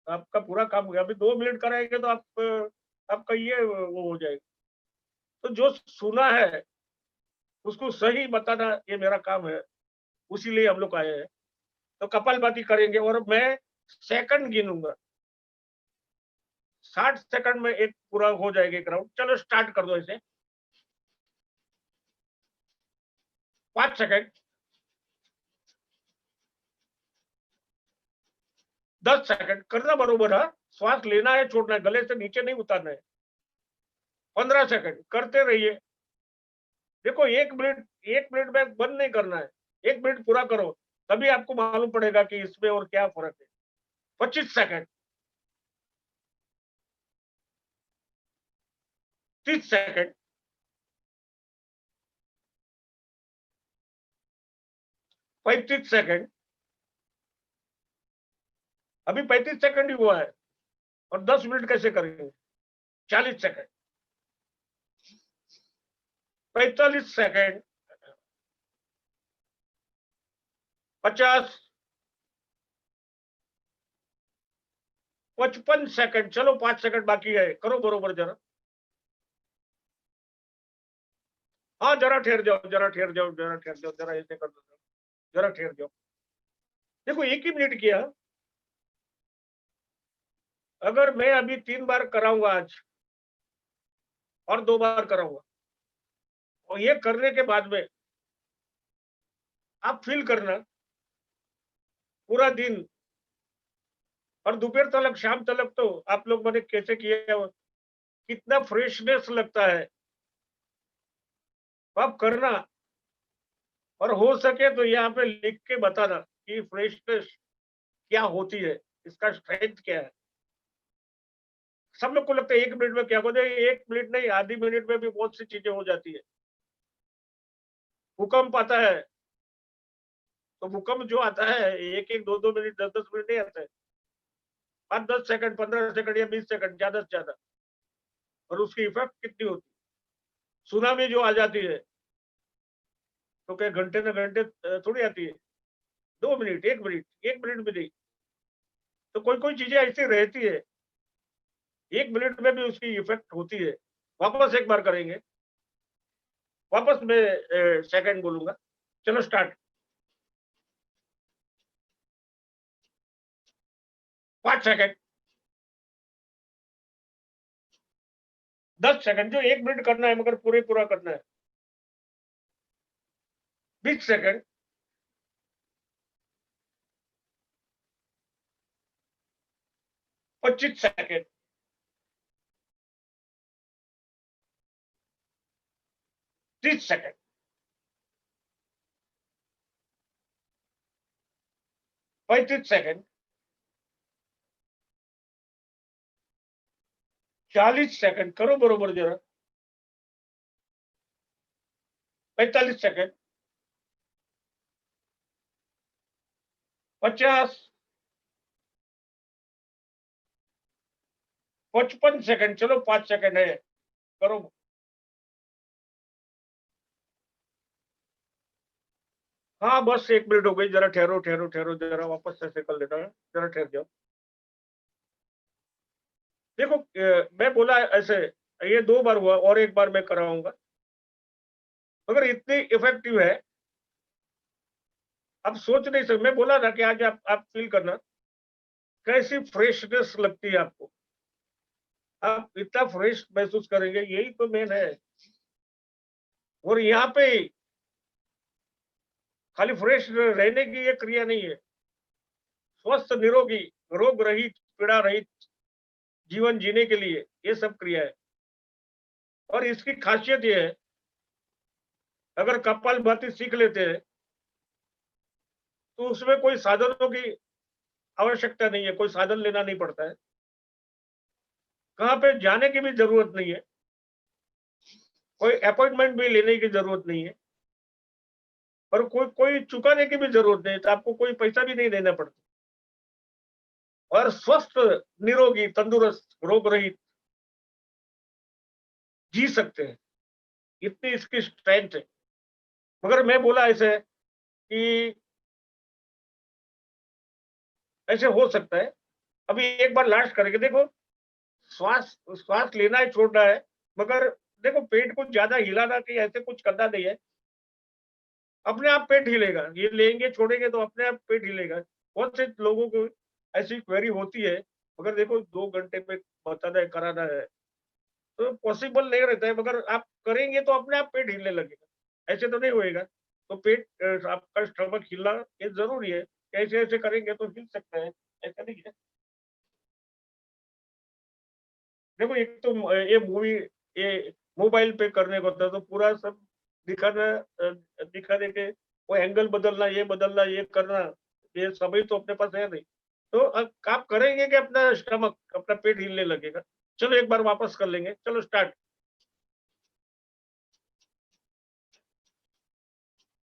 आपका पूरा काम हो गया। अभी 2 मिनट कराएंगे तो आप आपका ये वो हो जाएगा। तो जो सुना है उसको सही बताना ये मेरा काम है, उसीलिए हम लोग आए हैं। तो कपालभाति करेंगे और मैं सेकंड गिनूंगा, 60 सेकंड में एक पूरा हो जाएगा एक राउंड। चलो स्टार्ट कर दो ऐसे। 5 सेकंड, 10 सेकंड करना बरोबर है। श्वास लेना है, छोड़ना है, गले से नीचे नहीं उतारना है। 15 सेकंड करते रहिए। देखो 1 मिनट में बंद नहीं करना है, 1 मिनट पूरा करो, तभी आपको मालूम पड़ेगा कि इसमें और क्या फर्क है। 25 सेकंड, 30 सेकंड, 35 सेकंड, अभी 35 सेकंड ही हुआ है और 10 मिनट कैसे करेंगे। 40 सेकंड, 45 सेकंड, 50, 55 सेकंड। चलो 5 सेकंड बाकी है, करो बरोबर जरा। हाँ जरा ठहर जाओ, जरा ठहर जाओ, जरा ठहर जाओ, जरा ऐसे कर दो, जरा ठहर जाओ। देखो 1 ही मिनट किया। अगर मैं अभी 3 बार कराऊंगा आज और 2 बार कराऊंगा, और ये करने के बाद में आप फील करना पूरा दिन और दोपहर तक, शाम तक, तो आप लोग मैंने कैसे किया है, कितना फ्रेशनेस लगता है। तो आप करना, और हो सके तो यहाँ पे लिख के बताना कि फ्रेशनेस क्या होती है, इसका स्ट्रेंथ क्या है। सब लोग को लगता है 1 मिनट में क्या हो जाए, 1 मिनट नहीं, आधी मिनट में भी बहुत सी चीजें हो जाती है। भूकंप आता है तो भूकंप जो आता है 1-1, 2-2 मिनट, 10-10 मिनट नहीं आता है, 5-10 सेकंड, 15 सेकंड या 20 सेकंड ज्यादा से ज्यादा। और उसकी इफेक्ट कितनी होती है। सुनामी जो आ जाती है तो क्या घंटे न घंटे थोड़ी आती है, 2 मिनट, 1 मिनट, 1 मिनट भी नहीं। तो कोई कोई चीजें ऐसी रहती है, 1 मिनट में भी उसकी इफेक्ट होती है। वापस एक बार करेंगे, वापस मैं सेकंड बोलूंगा। चलो स्टार्ट। 5 सेकंड, 10 सेकंड, जो 1 मिनट करना है मगर पूरे पूरा करना है। 20 second, 25 second, 30 second, 35 second, 40 second, करो बरोबर जरा, 45 सेकंड, 50, 55 सेकंड, चलो 5 सेकंड है, करो। हाँ बस 1 मिनट हो गई, जरा ठहरो ठहरो ठहरो, जरा वापस ऐसे कर लेना है, जरा ठहर जाओ। देखो मैं बोला ऐसे, ये 2 बार हुआ और 1 बार मैं कराऊंगा, मगर इतनी इफेक्टिव है, आप सोच नहीं सकते। मैं बोला ना कि आज आप फील करना कैसी फ्रेशनेस लगती है आपको, आप इतना फ्रेश महसूस करेंगे, यही तो मेन है। और यहाँ पे खाली फ्रेश रहने की ये क्रिया नहीं है, स्वस्थ निरोगी रोग रहित पीड़ा रहित जीवन जीने के लिए ये सब क्रिया है। और इसकी खासियत ये है, अगर कपालभाति सीख लेते हैं तो उसमें कोई साधनों की आवश्यकता नहीं है, कोई साधन लेना नहीं पड़ता है, कहाँ पे जाने की भी जरूरत नहीं है, कोई अपॉइंटमेंट भी लेने की जरूरत नहीं है, और कोई कोई चुकाने की भी जरूरत नहीं है, तो आपको कोई पैसा भी नहीं देना पड़ता, और स्वस्थ निरोगी तंदुरुस्त रोग रहित जी सकते हैं, इतनी इसकी स्ट्रेंथ है। मगर मैं बोला ऐसे कि ऐसे हो सकता है, अभी एक बार लास्ट करेंगे। देखो श्वास श्वास लेना है छोड़ना है, मगर देखो पेट को ज्यादा हिलाना कि ऐसे कुछ करना नहीं है, अपने आप पेट हिलेगा, ये लेंगे छोड़ेंगे तो अपने आप पेट हिलेगा। बहुत से लोगों को ऐसी क्वेरी होती है, मगर देखो 2 घंटे में बताना है कराना है तो पॉसिबल नहीं रहता है, मगर आप करेंगे तो अपने आप पेट हिलने लगेगा, ऐसे तो नहीं होएगा। तो पेट आपका स्टमक हिलना ये जरूरी है, ऐसे ऐसे करेंगे तो हिल सकता है, ऐसा नहीं है। देखो एक तो ये मूवी ये मोबाइल पे करने को था तो पूरा सब दिखाना, दिखाने के वो एंगल बदलना, ये बदलना, ये करना, ये समय तो अपने पास है नहीं। तो आप करेंगे कि अपना स्टमक अपना पेट हिलने लगेगा। चलो एक बार वापस कर लेंगे, चलो स्टार्ट।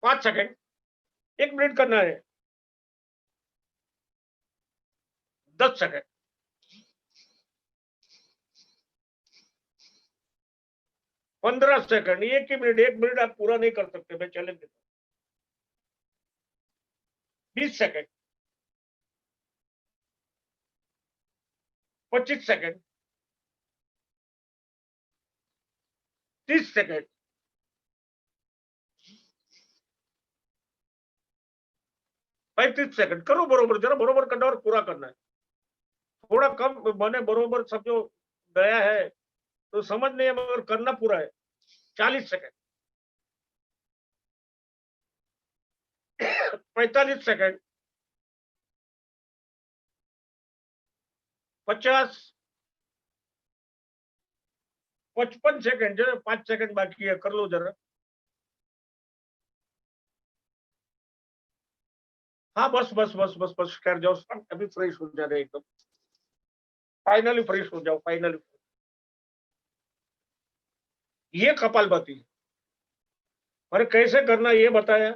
5 सेकंड, 1 मिनट करना है, 10 सेकंड, 15 सेकंड, 1 ही मिनट, 1 मिनट आप पूरा नहीं कर सकते, मैं चैलेंज देता हूँ। 20 सेकंड, 25 सेकंड, 30 सेकंड, 35 सेकंड, करो बरोबर, जरा बरोबर करना और पूरा करना है। थोड़ा कम मैंने बरोबर समझो गया है तो समझ नहीं है, मगर करना पूरा है। 40 सेकंड, 45 सेकंड, 50, 55 सेकंड, जरा 5 सेकंड बाकी है, कर लो जरा। हाँ बस बस बस बस बस कर जाओ, अभी फ्रेश हो जा रहे एकदम, फाइनली फ्रेश हो जाओ, फाइनली। ये कपालभाति, अरे कैसे करना ये बताया,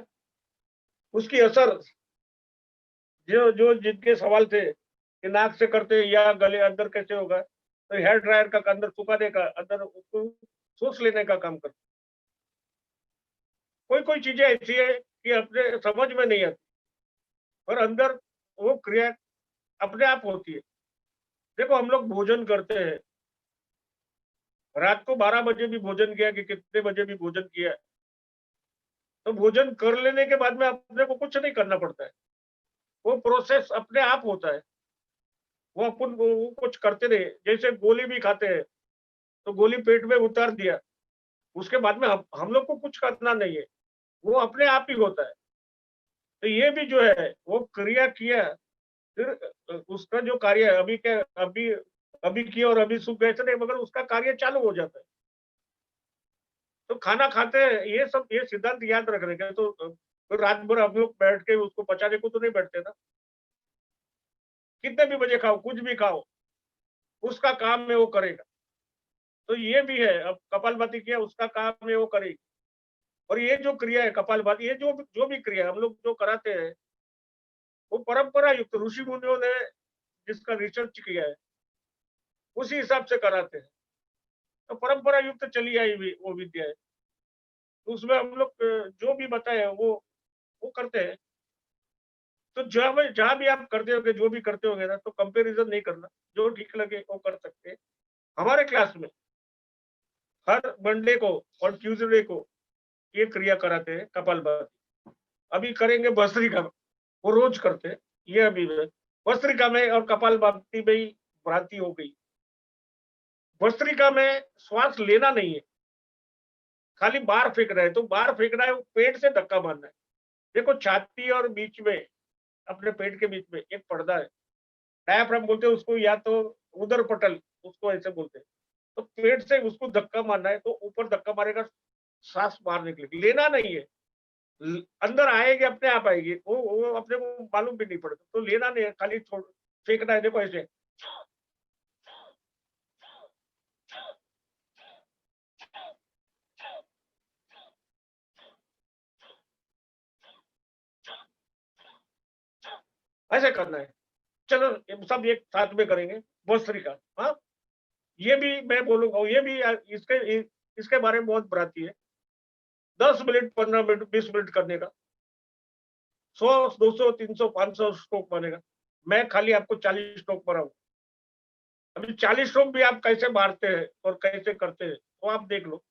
उसकी असर जो जो जिनके सवाल थे कि नाक से करते या गले अंदर कैसे होगा, तो हेयर ड्रायर का अंदर सुखाने का, अंदर उसको सोच लेने का काम करते। कोई कोई चीजें ऐसी है कि अपने समझ में नहीं आती, और अंदर वो क्रिया अपने आप होती है। देखो हम लोग भोजन करते हैं, रात को 12 बजे भी भोजन किया कि कितने बजे भी भोजन किया, तो भोजन कर लेने के बाद में अपने को कुछ नहीं करना पड़ता है, वो प्रोसेस अपने आप होता है। वो अपन वो कुछ करते नहीं, जैसे गोली भी खाते हैं तो गोली पेट में उतार दिया, उसके बाद में हम लोग को कुछ करना नहीं है, वो अपने आप ही होता है। तो ये भी जो है वो क्रिया किया, फिर उसका जो कार्य है अभी क्या, अभी अभी किया और अभी सूख गए, ऐसा नहीं, मगर उसका कार्य चालू हो जाता है। तो खाना खाते हैं, ये सिद्धांत याद रखने का तो रात भर हम लोग बैठ के उसको पचाने को तो नहीं बैठते ना। कितने भी बजे खाओ, कुछ भी खाओ, उसका काम है वो करेगा। तो ये भी है, अब कपालभाति किया उसका काम है वो करेगी। और ये जो क्रिया है कपालभाति, ये जो भी क्रिया हम लोग जो कराते हैं, वो परंपरा युक्त ऋषि मुनियों ने जिसका रिसर्च किया है, उसी हिसाब से कराते हैं। तो परंपरा युक्त चली आई हुई वो विद्या है। तो उसमें हम लोग जो भी बताए वो करते हैं। तो जहाँ भी आप करते होगे, जो भी करते होगे ना, तो कंपैरिजन नहीं करना। जो ठीक लगे वो कर सकते हैं। हमारे क्लास में हर मंडे को और ट्यूसडे को ये क्रिया कराते हैं कपालभाति। अभी करेंगे भस्त्रिका, वो रोज करते हैं। ये अभी भस्त्रिका में और कपालभाति में ही भ्रांति हो गई। भस्त्रिका में श्वास लेना नहीं है, खाली बाहर फेंकना है। तो बाहर फेंकना है, वो पेट से धक्का मारना है। देखो छाती और बीच में, अपने पेट के बीच में एक पर्दा है, डायाफ्राम बोलते हैं उसको, या तो उदर पटल उसको ऐसे बोलते हैं। तो पेट से उसको धक्का मारना है, तो ऊपर धक्का मारेगा, सांस बाहर निकलेगी। लेना नहीं है, अंदर आएगी, अपने आप आएगी, वो अपने को मालूम भी नहीं पड़ता। तो लेना नहीं है, खाली छोड़ फेंकना है। देखो ऐसे, ऐसे करना है। चलो ये सब एक साथ में करेंगे भस्त्रिका। हाँ, ये भी मैं बोलूंगा, ये भी इसके बारे में बहुत भ्रांति है। 10 मिनट, 15 मिनट, 20 मिनट करने का, 100, 200, 300, 500 स्ट्रोक बनेगा। मैं खाली आपको 40 स्ट्रोक मारा। अभी 40 स्ट्रोक भी आप कैसे मारते हैं और कैसे करते हैं, तो आप देख लो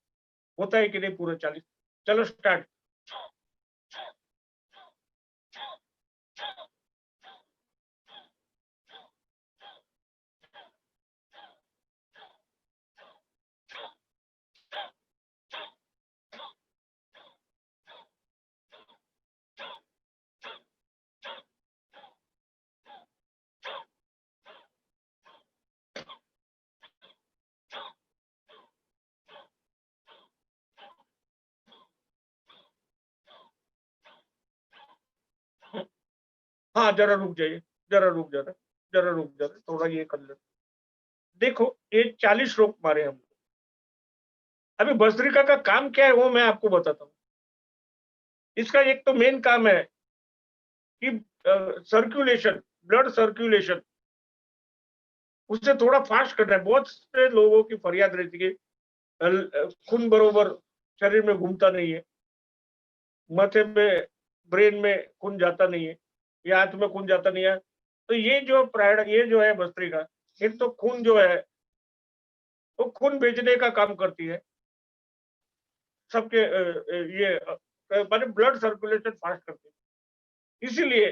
होता है कि नहीं पूरे 40। चलो स्टार्ट। हाँ, जरा रुक जाइए, जरा रुक जाना, जरा रुक जाना, थोड़ा ये कर ले। देखो ये 40 स्ट्रोक मारे हम। अभी भस्त्रिका का काम क्या है वो मैं आपको बताता हूँ। इसका एक तो मेन काम है कि सर्कुलेशन, ब्लड सर्कुलेशन उससे थोड़ा फास्ट करना है। बहुत से लोगों की फरियाद रहती है खून बरोबर शरीर में घूमता नहीं है, माथे में, ब्रेन में खून जाता नहीं है, या हाथ में खून जाता नहीं है। तो ये जो है भस्त्रिका, एक तो खून जो है वो खून भेजने का काम करती है सबके, माने ब्लड सर्कुलेशन फास्ट करती है। इसीलिए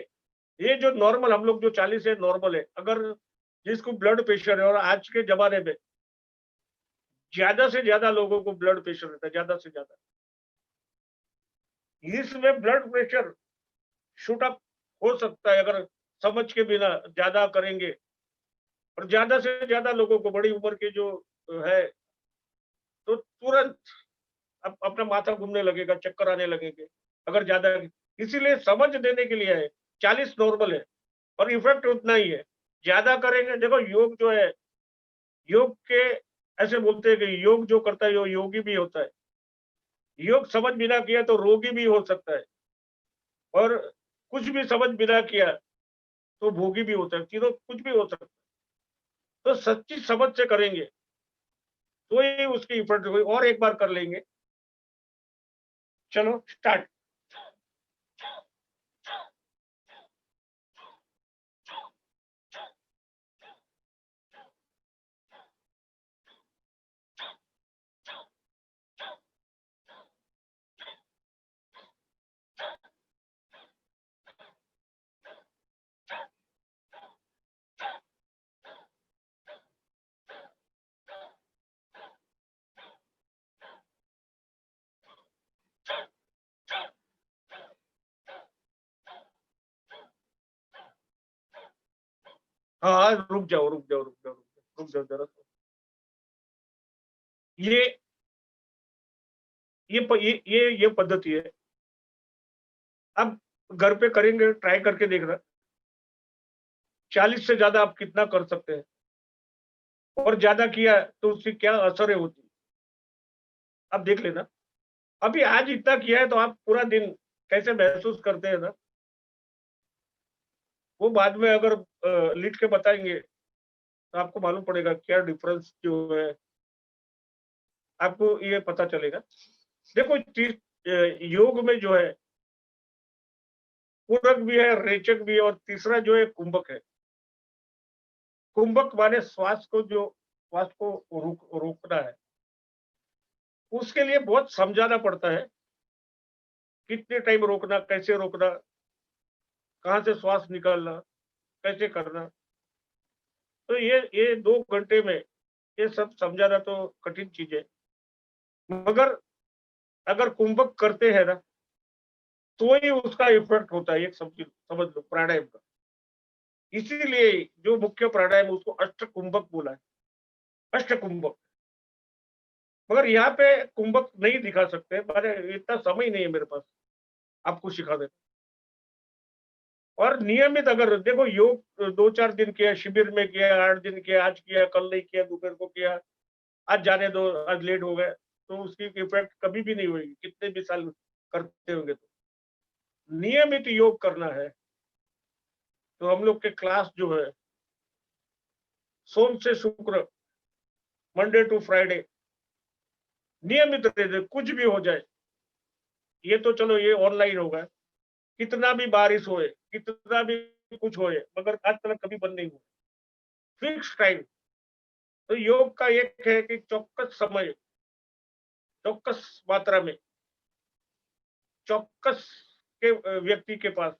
ये जो नॉर्मल हम लोग जो 40 है नॉर्मल है। अगर जिसको ब्लड प्रेशर है, और आज के जमाने में ज्यादा से ज्यादा लोगों को ब्लड प्रेशर रहता है, ज्यादा से ज्यादा, इसमें ब्लड प्रेशर शूट अप हो सकता है अगर समझ के बिना ज्यादा करेंगे। और ज्यादा से ज्यादा लोगों को, बड़ी उम्र के जो है, तो तुरंत अपना माथा घूमने लगेगा, चक्कर आने लगेंगे अगर ज्यादा। इसीलिए समझ देने के लिए है, 40 नॉर्मल है और इफेक्ट उतना ही है। ज्यादा करेंगे, देखो योग जो है, योग के ऐसे बोलते हैं कि योग जो करता है वो योगी भी होता है। योग समझ बिना किया तो रोगी भी हो सकता है, और कुछ भी समझ बिना किया तो भोगी भी होता है, तीनों कुछ भी हो सकता है। तो सच्ची समझ से करेंगे तो ही उसकी इफेक्ट हुई। और एक बार कर लेंगे, चलो स्टार्ट। हाँ, रुक जाओ, रुक जाओ, रुक जाओ, रुक जाओ, रुक जाओ जरा। ये ये पद्धति है। आप घर पे करेंगे, ट्राई करके देखना, 40 से ज्यादा आप कितना कर सकते हैं, और ज्यादा किया तो उसकी क्या असर होती है, आप देख लेना। अभी आज इतना किया है तो आप पूरा दिन कैसे महसूस करते हैं ना, वो बाद में अगर लिख के बताएंगे तो आपको मालूम पड़ेगा क्या डिफरेंस जो है, आपको ये पता चलेगा। देखो योग में जो है पूरक भी है, रेचक भी है, और तीसरा जो है कुंभक है। कुंभक माने श्वास को रोकना है। उसके लिए बहुत समझाना पड़ता है, कितने टाइम रोकना, कैसे रोकना, कहाँ से श्वास निकालना, कैसे करना। तो ये 2 घंटे में ये सब समझाना तो कठिन चीज है, मगर अगर कुंभक करते हैं ना तो ही उसका इफेक्ट होता है। एक समझ लो प्राणायाम का। इसीलिए जो मुख्य प्राणायाम उसको अष्ट कुंभक बोला है, अष्ट कुंभक। मगर यहाँ पे कुंभक नहीं दिखा सकते, माने इतना समय नहीं है मेरे पास आपको सिखा दे। और नियमित अगर देखो योग 2-4 दिन किया, शिविर में किया, 8 दिन किया, आज किया, कल नहीं किया, दोपहर को किया, आज जाने दो, आज लेट हो गए, तो उसकी इफेक्ट कभी भी नहीं होगी, कितने भी साल करते होंगे। तो नियमित योग करना है। तो हम लोग के क्लास जो है सोम से शुक्र, मंडे टू फ्राइडे, नियमित रहे, कुछ भी हो जाए। ये तो चलो ये ऑनलाइन होगा, कितना भी बारिश होए, कितना भी कुछ होए, मगर आज तक कभी बंद नहीं हुआ। Fix time. तो योग का एक है कि चौक्कस समय, चौक्कस मात्रा में, चौक्कस के व्यक्ति के पास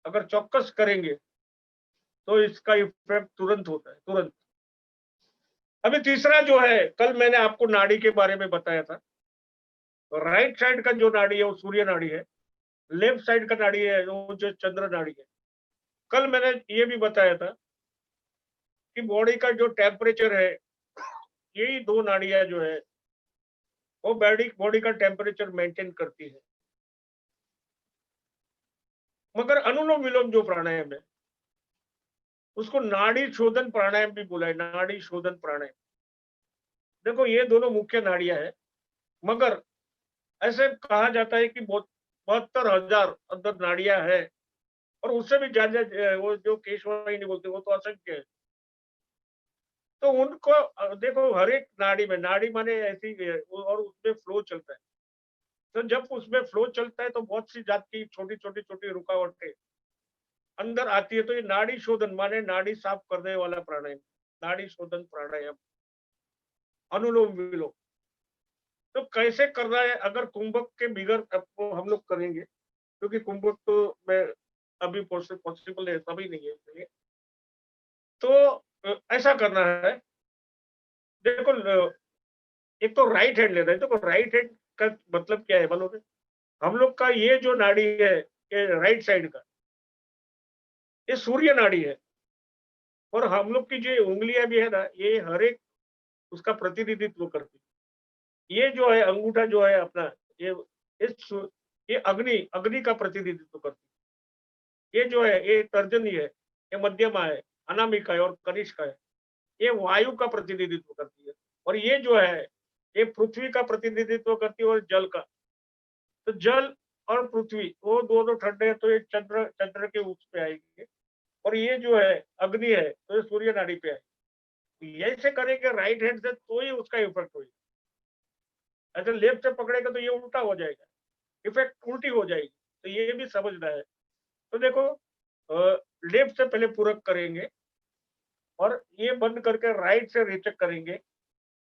अगर चौक्कस करेंगे तो इसका इफेक्ट तुरंत होता है, तुरंत। अभी तीसरा जो है, कल मैंने आपको नाड़ी के बारे में बताया था। तो राइट साइड का जो नाड़ी है वो सूर्य नाड़ी है, लेफ्ट साइड का नाड़ी है वो जो चंद्र नाड़ी है। कल मैंने ये भी बताया था कि बॉडी का जो टेम्परेचर है, यही 2 नाड़ियां जो है वो बॉडी का टेम्परेचर मेंटेन करती है। मगर अनुलोम विलोम जो प्राणायाम है उसको नाड़ी शोधन प्राणायाम भी बोला है, नाड़ी शोधन प्राणायाम। देखो ये दोनों मुख्य नाड़ियां हैं, मगर ऐसे कहा जाता है कि 72,000 अंदर नाड़ियां हैं, और उससे भी ज्यादा वो जो केशवाहिनी बोलते हैं वो तो असंख्य है। तो उनको देखो हर एक नाड़ी में, नाड़ी माने ऐसी और उसमें फ्लो चलता है। तो जब उसमें फ्लो चलता है तो बहुत सी जात की छोटी छोटी छोटी रुकावटें अंदर आती है। तो ये नाड़ी शोधन माने नाड़ी साफ करने वाला प्राणायाम, नाड़ी शोधन प्राणायाम, अनुलोम विलोम। तो कैसे करना है, अगर कुंभक के बिगर आपको हम लोग करेंगे, क्योंकि कुंभक तो मैं अभी पॉसिबल है, तभी नहीं है इसलिए। तो ऐसा करना है। देखो एक तो राइट हैंड लेना है। देखो राइट हैंड का मतलब क्या है मालूम है? हम लोग का ये जो नाड़ी है, ये राइट साइड का, ये सूर्य नाड़ी है। और हम लोग की जो उंगलियां भी है ना, ये हर एक उसका प्रतिनिधित्व करती है। ये जो है अंगूठा जो है अपना, ये इस ये अग्नि अग्नि का प्रतिनिधित्व करती है। ये जो है ये तर्जनी है, ये मध्यमा है, अनामिका है और कनिष्का है। ये वायु का प्रतिनिधित्व करती है। और ये जो है ये पृथ्वी का प्रतिनिधित्व करती है, और जल का। तो जल और पृथ्वी वो दोनों ठंडे हैं, तो ये चंद्र चंद्र के उस पे आएंगे। और ये जो है अग्नि है, तो ये सूर्य नाड़ी पे आएगी। ये ऐसे करेंगे राइट हैंड से तो ही उसका इफेक्ट होगा। ऐसे लेफ्ट से पकड़ेगा तो ये उल्टा हो जाएगा, इफेक्ट उल्टी हो जाएगी। तो ये भी समझना है। तो देखो लेफ्ट से पहले पूरक करेंगे, और ये बंद करके राइट से रेचक करेंगे,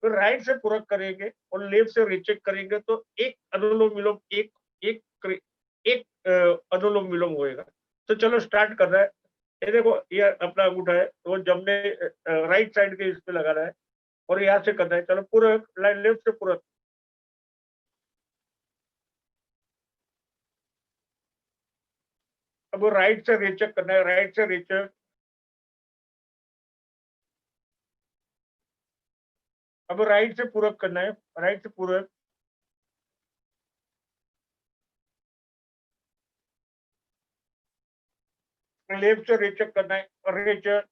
फिर राइट से पूरक करेंगे और लेफ्ट से रीचेक करेंगे। तो एक अनुलोम विलोम, एक एक एक अनुलोम विलोम होएगा। तो चलो स्टार्ट कर रहा है। ये देखो ये अपना अंगूठा है, तो जमने राइट साइड के इस पे लगाना है, और यहाँ से करना है। चलो पूरक, लेफ्ट से पूरक। अब राइट से रीचेक करना है, राइट से रीचेक। अब राइट से पूरक करना है, राइट से पूरक। लेफ्ट से रेचक करना है, रेचक।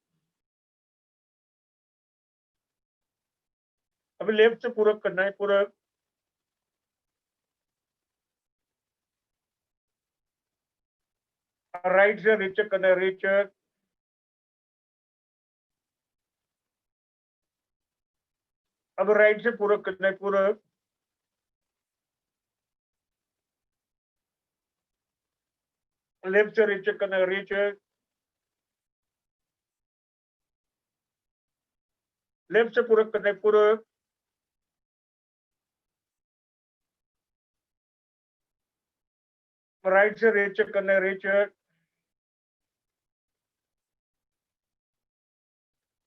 अभी लेफ्ट से पूरक करना है, पूरक। राइट से रेचक करना है, रेचक। अब राइट से पूरक करना है, पूरक। लेफ्ट से रेचक करना है, रेचक। लेफ्ट से पूरक करना है, पूरक। राइट से रेचक करना है, रेचक।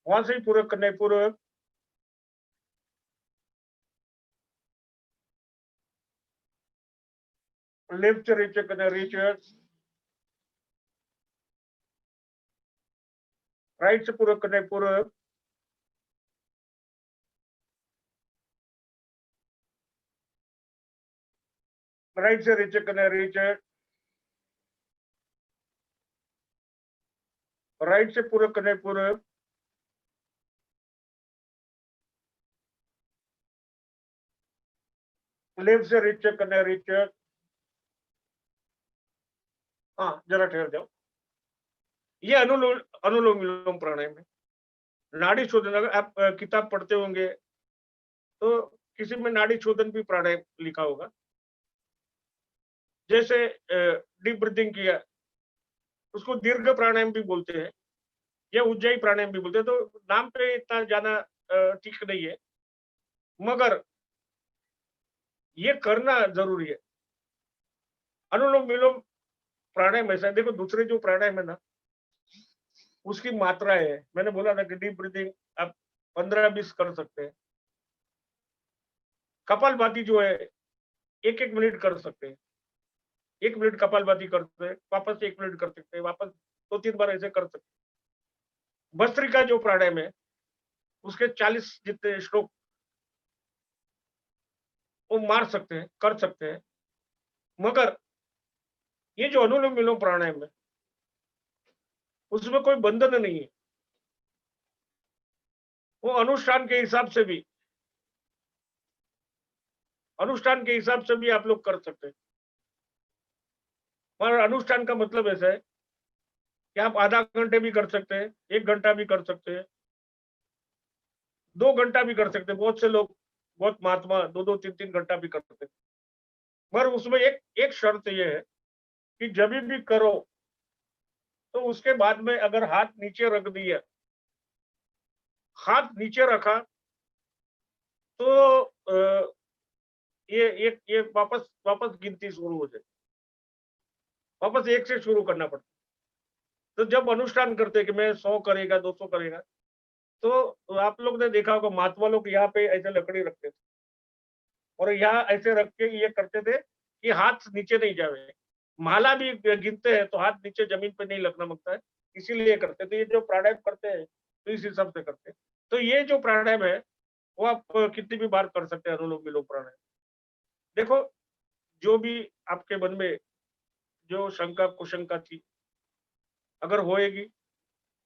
वहां से ही पूरक करना है, पूरक। लेफ्ट से रेचक करना है, रेचक। राइट से पूरक करना है, पूरक। राइट से रेचक करना है, रेचक। राइट से पूरक करना है, पूरक। लेफ्ट से रेचक करना है, रेचक। हाँ, जरा ठहर जाओ। ये अनुलोम अनुलोम विलोम प्राणायाम है। नाड़ी शोधन, अगर आप किताब पढ़ते होंगे तो किसी में नाड़ी शोधन भी प्राणायाम लिखा होगा। जैसे डीप ब्रीथिंग किया, उसको दीर्घ प्राणायाम भी बोलते हैं या उज्जाई प्राणायाम भी बोलते हैं। तो नाम पे इतना जाना ठीक नहीं है, मगर ये करना जरूरी है। अनुलोम विलोम प्राणायाम ऐसा है, देखो दूसरे जो प्राणायाम है ना, उसकी मात्रा है। मैंने बोला ना कि डीप ब्रीथिंग आप 15-20 कर सकते हैं। कपालभाति जो है 1-1 मिनट कर सकते हैं। 1 मिनट कपालभाति करते हैं, वापस 1 मिनट कर सकते हैं, वापस 2-3 बार ऐसे कर सकते हैं। भस्त्रिका जो प्राणायाम है, उसके 40 जितने श्लोक वो मार सकते हैं, कर सकते हैं। मगर ये जो अनुलोम विलोम प्राणायाम है, उसमें कोई बंधन नहीं है। वो अनुष्ठान के हिसाब से भी आप लोग कर सकते हैं। और अनुष्ठान का मतलब ऐसा है कि आप आधा घंटे भी कर सकते हैं, 1 घंटा भी कर सकते हैं, 2 घंटा भी कर सकते हैं। बहुत से लोग, बहुत महात्मा 2-2, 3-3 घंटा भी करते हैं। पर उसमें एक एक शर्त ये है कि जभी भी करो तो उसके बाद में अगर हाथ नीचे रख दिया, हाथ नीचे रखा तो ये वापस वापस गिनती शुरू हो जाए, वापस 1 से शुरू करना पड़ता है। तो जब अनुष्ठान करते हैं कि मैं 100 करेगा, 200 करेगा, तो आप लोग ने देखा होगा महात्मा लोग यहाँ पे ऐसे लकड़ी रखते थे और यहाँ ऐसे रख के ये करते थे कि हाथ नीचे नहीं जावे। माला भी गिनते हैं तो हाथ नीचे जमीन पे नहीं लगना मांगता है, इसीलिए करते थे। ये जो प्राणायाम करते हैं तो इस हिसाब से करते हैं। तो ये जो प्राणायाम है वो आप कितनी भी बार कर सकते हैं, अनुलोम विलोम प्राणायाम। देखो, जो भी आपके मन में जो शंका कुशंका थी, अगर होएगी,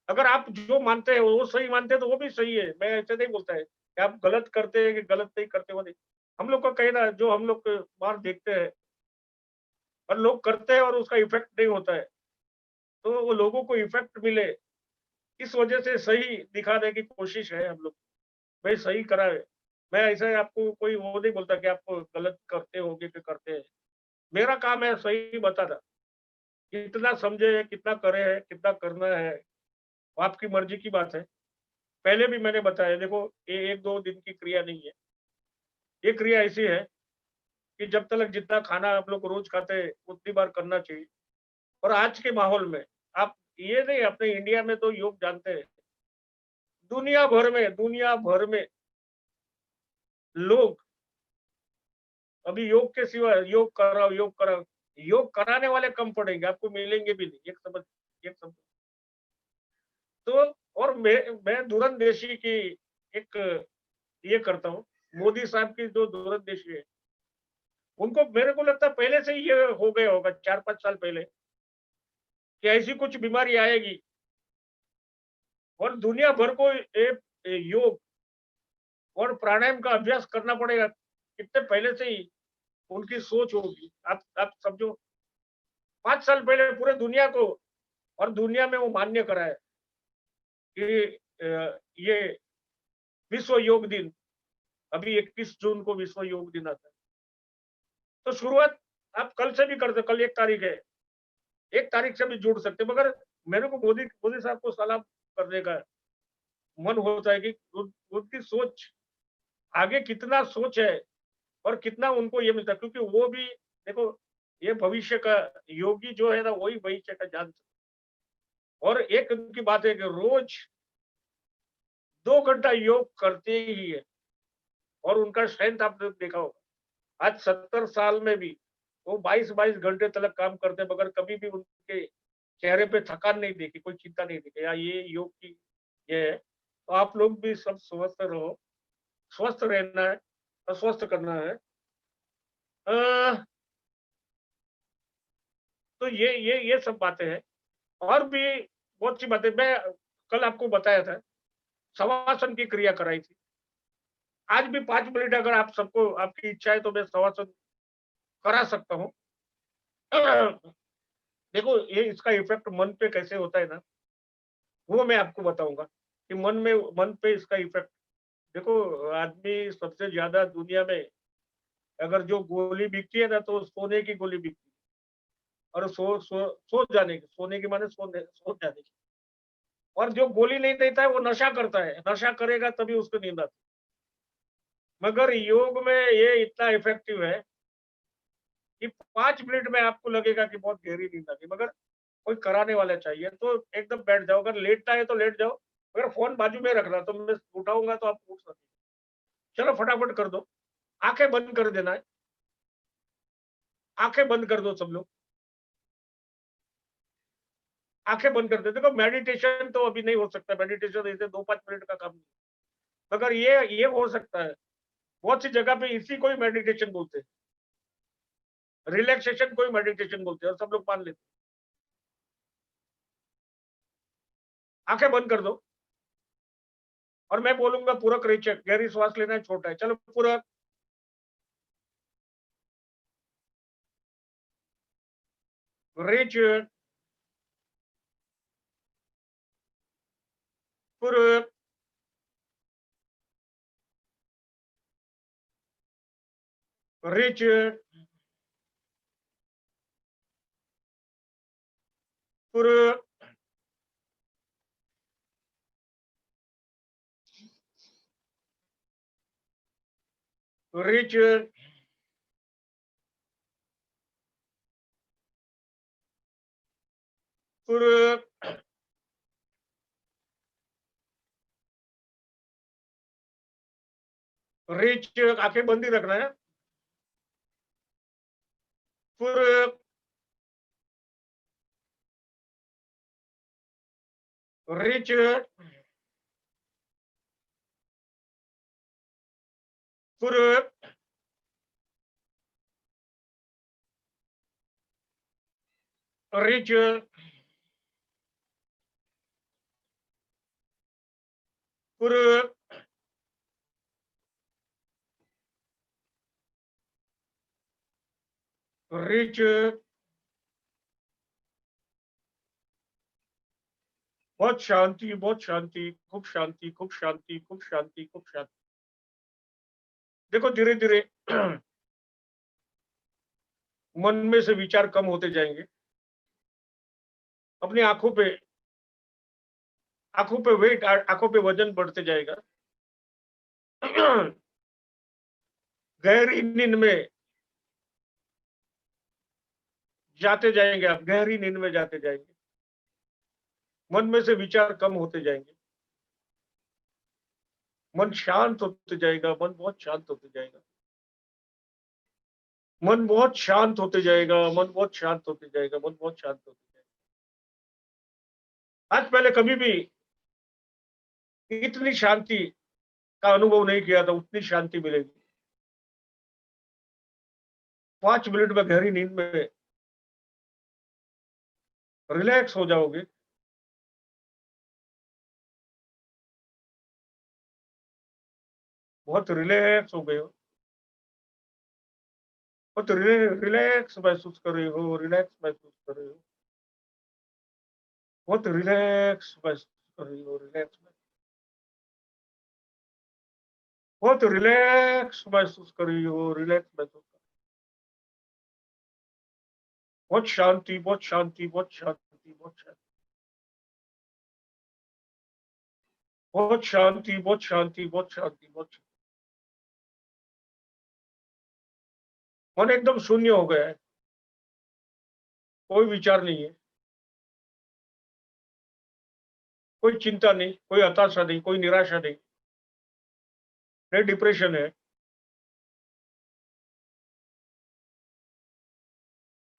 अगर आप जो मानते हैं वो सही मानते हैं तो वो भी सही है। मैं ऐसे नहीं बोलता है कि आप गलत करते हैं कि गलत नहीं करते, वो नहीं। हम लोग का कहना, जो हम लोग बाहर देखते हैं और लोग करते हैं और उसका इफेक्ट नहीं होता है, तो वो लोगों को इफेक्ट मिले, इस वजह से सही दिखाने की कोशिश है हम लोग। भाई सही करा है। मैं ऐसा आपको कोई वो नहीं बोलता कि आप गलत करते होगे कि करते हैं। मेरा काम है सही बताना। कितना समझे, कितना करे है, कितना करना है, वो आपकी मर्जी की बात है। पहले भी मैंने बताया, देखो ये 1-2 दिन की क्रिया नहीं है। ये क्रिया ऐसी है कि जब तक जितना खाना आप लोग रोज खाते हैं उतनी बार करना चाहिए। और आज के माहौल में आप ये नहीं, अपने इंडिया में तो योग जानते हैं, दुनिया भर में लोग अभी योग के सिवा योग कराओ, योग कराओ, योग कराने वाले कम पड़ेंगे, आपको मिलेंगे भी नहीं। एक समझ। तो और मैं दूरंदेशी की एक ये करता हूँ। मोदी साहब की जो दूरंदेशी है, उनको मेरे को लगता है पहले से ही ये हो गया होगा, 4-5 साल पहले। कि ऐसी कुछ बीमारी आएगी और दुनिया भर को ये योग और प्राणायाम का अभ्यास करना पड़ेगा। कितने पहले से ही उनकी सोच होगी। आप समझो 5 साल पहले पूरे दुनिया को और दुनिया में वो मान्य करा है कि ये विश्व योग दिन, अभी 21 जून को विश्व योग दिन आता है। तो शुरुआत आप कल से भी कर सकते, कल 1 तारीख है, 1 तारीख से भी जुड़ सकते हैं। मगर मेरे को मोदी मोदी साहब को सलाम करने का मन होता है कि उनकी सोच आगे कितना सोच है और कितना उनको ये मिलता है, क्योंकि वो भी देखो, ये भविष्य का योगी जो है ना, वही भविष्य का जान। और एक उनकी बात है कि रोज 2 घंटा योग करते ही है और उनका स्ट्रेंथ आपने देखा होगा। आज 70 साल में भी वो 22-22 घंटे तक काम करते हैं, मगर कभी भी उनके चेहरे पे थकान नहीं देखी, कोई चिंता नहीं देखी। या ये योग की ये है। तो आप लोग भी सब स्वस्थ रहो, स्वस्थ रहना है और स्वस्थ करना है। अ, तो ये सब बातें हैं। और भी बहुत सी बातें मैं कल आपको बताया था, शवासन की क्रिया कराई थी। आज भी 5 मिनट अगर आप सबको आपकी इच्छा है तो मैं शवासन करा सकता हूँ। देखो, ये इसका इफ़ेक्ट मन पे कैसे होता है ना, वो मैं आपको बताऊँगा कि मन पे इसका इफ़ेक्ट। देखो, आदमी सबसे ज़्यादा दुनिया में अगर जो गोली बिकती है ना, तो सोने की गोली बिकती है। और सो जाने की, सोने की माने सो जाने की। और जो गोली नहीं देता है वो नशा करता है, नशा करेगा तभी उसको नींद आती है। मगर योग में ये इतना इफ़ेक्टिव है कि 5 मिनट में आपको लगेगा कि बहुत गहरी नींद आ गई। मगर कोई कराने वाला चाहिए, तो एकदम बैठ जाओ, अगर लेटना है तो लेट जाओ, अगर फ़ोन बाजू में रखना, तो मैं उठाऊँगा तो आप उठ सकते हैं। चलो फटाफट कर दो, आँखें बंद कर देना है, आँखें बंद कर दो सब लोग, आँखें बंद कर दो। देखो, मेडिटेशन तो अभी नहीं हो सकता, मेडिटेशन ऐसे 2-5 मिनट का काम नहीं, मगर ये हो सकता है। बहुत सी जगह पे इसी को ही मेडिटेशन बोलते हैं, रिलैक्सेशन को ही मेडिटेशन बोलते हैं और सब लोग मान लेते हैं। आँखें बंद कर दो और मैं बोलूँगा पूरक रेचक, गहरी श्वास लेना है, छोटा है। चलो पूरक, रेचक, पूरक, रेचक, पूरक, रेचक, पूरक, रेचक, आँखें बंद ही रखना है। पूरक, रेचक, पूरक, रेचक, पूरक, रेचक। बहुत शांति, बहुत शांति, खूब शांति, खूब शांति, खूब शांति, खूब शांति। देखो, धीरे-धीरे मन में से विचार कम होते जाएँगे। अपनी आँखों पे वेट, आँखों पे वज़न बढ़ते जाएगा। गहरी नींद में जाते जाएँगे आप, गहरी नींद में जाते जाएँगे। मन में से विचार कम होते जाएँगे। मन शांत होते जाएगा, मन बहुत शांत होते जाएगा। मन बहुत शांत होते जाएगा, मन बहुत शांत होते जाएगा, मन बहुत शांत होते जाएगा। आज पहले कभी भी इतनी शांति का अनुभव नहीं किया था, उतनी शांति मिलेगी। 5 मिनट में गहरी नींद में रिलैक्स हो जाओगे। बहुत रिलैक्स हो गए हो, बहुत रिलैक्स महसूस कर रहे हो, रिलैक्स महसूस कर रहे हो, बहुत रिलैक्स महसूस कर रही हो, रिलैक्स, बहुत रिलैक्स महसूस कर रही हो, रिलैक्स महसूस कर, बहुत शांति, बहुत शांति, बहुत शांति, बहुत शांति, बहुत शांति, बहुत शांति, बहुत शांति, बहुत शांति। मन एकदम शून्य हो गया है, कोई विचार नहीं है, कोई चिंता नहीं, कोई हताशा नहीं, कोई निराशा नहीं, नहीं डिप्रेशन है,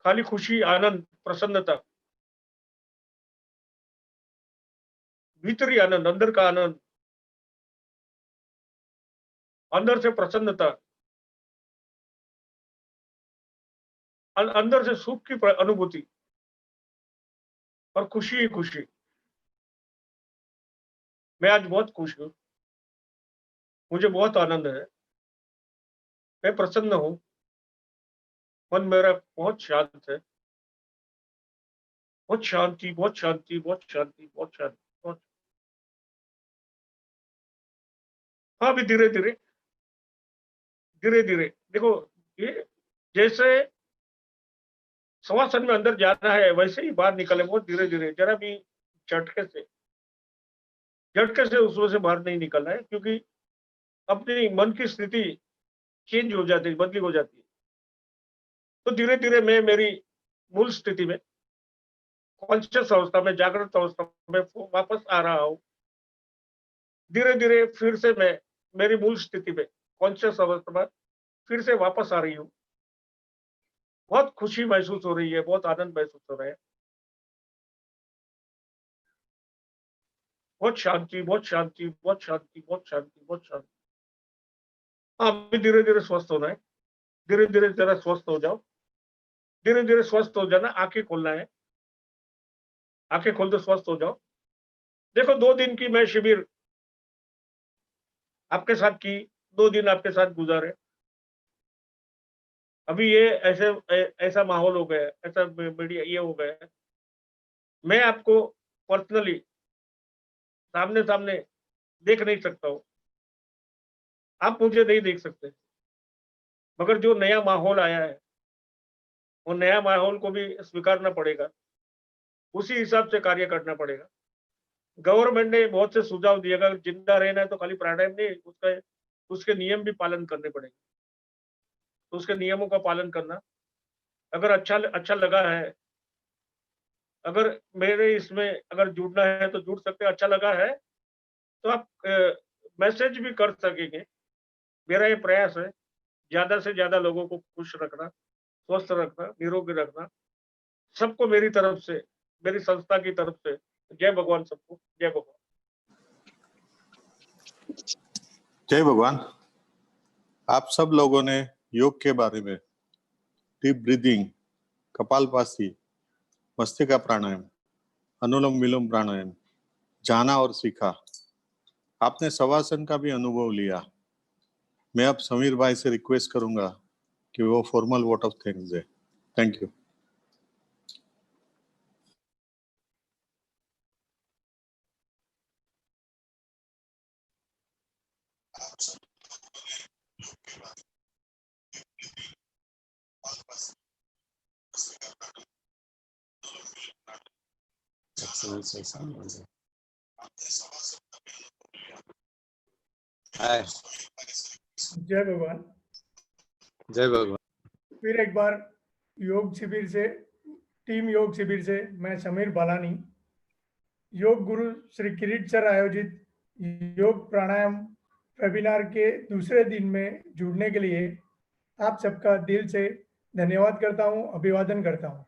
खाली खुशी, आनंद, प्रसन्नता, भीतरी आनंद, अंदर का आनंद, अंदर से प्रसन्नता, अंदर से सुख की अनुभूति और खुशी ही खुशी। मैं आज बहुत खुश हूँ, मुझे बहुत आनंद है, मैं प्रसन्न हूँ, मन मेरा बहुत शांत है, बहुत शांति, बहुत शांति, बहुत शांति, बहुत शांति, बहुत। हाँ, अभी धीरे धीरे, धीरे धीरे देखो, ये जैसे शवासन में अंदर जाना है वैसे ही बाहर निकले, बहुत धीरे धीरे, जरा भी झटके से, झटके से उसमें से बाहर नहीं निकलना है, क्योंकि अपनी मन की स्थिति चेंज हो जाती है, बदली हो जाती है। तो धीरे धीरे मैं मेरी मूल स्थिति में, कॉन्शियस अवस्था में, जागृत अवस्था में वापस आ रहा हूँ। धीरे धीरे फिर से मैं मेरी मूल स्थिति में, कॉन्शियस अवस्था में फिर से वापस आ रही हूँ। बहुत खुशी महसूस हो रही है, बहुत आनंद महसूस हो रहा है, बहुत शांति, बहुत शांति, बहुत शांति, बहुत शांति, बहुत शांति। हाँ, अभी धीरे धीरे स्वस्थ होना है, धीरे धीरे जरा स्वस्थ हो जाओ, धीरे धीरे स्वस्थ हो जाना, आंखें खोलना है, आंखें खोल दो, स्वस्थ हो जाओ। देखो, 2 दिन की मैं शिविर आपके साथ की, 2 दिन आपके साथ गुजारे, अभी ये ऐसा माहौल हो गया है, ऐसा मीडिया ये हो गया है, मैं आपको पर्सनली सामने सामने देख नहीं सकता हूँ, आप मुझे नहीं देख सकते, मगर जो नया माहौल आया है, वो नया माहौल को भी स्वीकारना पड़ेगा, उसी हिसाब से कार्य करना पड़ेगा। गवर्नमेंट ने बहुत से सुझाव दिए, अगर जिंदा रहना है तो खाली प्राणायाम नहीं, उसके नियम भी पालन करने पड़ेंगे, तो उसके नियमों का पालन करना। अगर अच्छा लगा है, अगर मेरे इसमें अगर जुड़ना है तो जुड़ सकते हैं, अच्छा लगा है तो आप मैसेज भी कर सकेंगे। मेरा ये प्रयास है, ज्यादा से ज्यादा लोगों को खुश रखना, स्वस्थ रखना, निरोगी रखना, सबको मेरी तरफ से, मेरी संस्था की तरफ से जय भगवान, सबको जय भगवान। जय भगवान। आप सब लोगों ने योग के बारे में, डीप ब्रीदिंग, कपालभाति, मस्तिका प्राणायाम, अनुलोम विलोम प्राणायाम जाना और सीखा। आपने शवासन का भी अनुभव लिया। मैं अब समीर भाई से रिक्वेस्ट करूंगा कि वो formal vote of thanks they. Thank you. जय भगवान। जय भगवान। फिर एक बार योग शिविर से, टीम योग शिविर से मैं समीर बालानी, योग गुरु श्री किरीट सर आयोजित योग प्राणायाम वेबिनार के दूसरे दिन में जुड़ने के लिए आप सबका दिल से धन्यवाद करता हूं, अभिवादन करता हूं।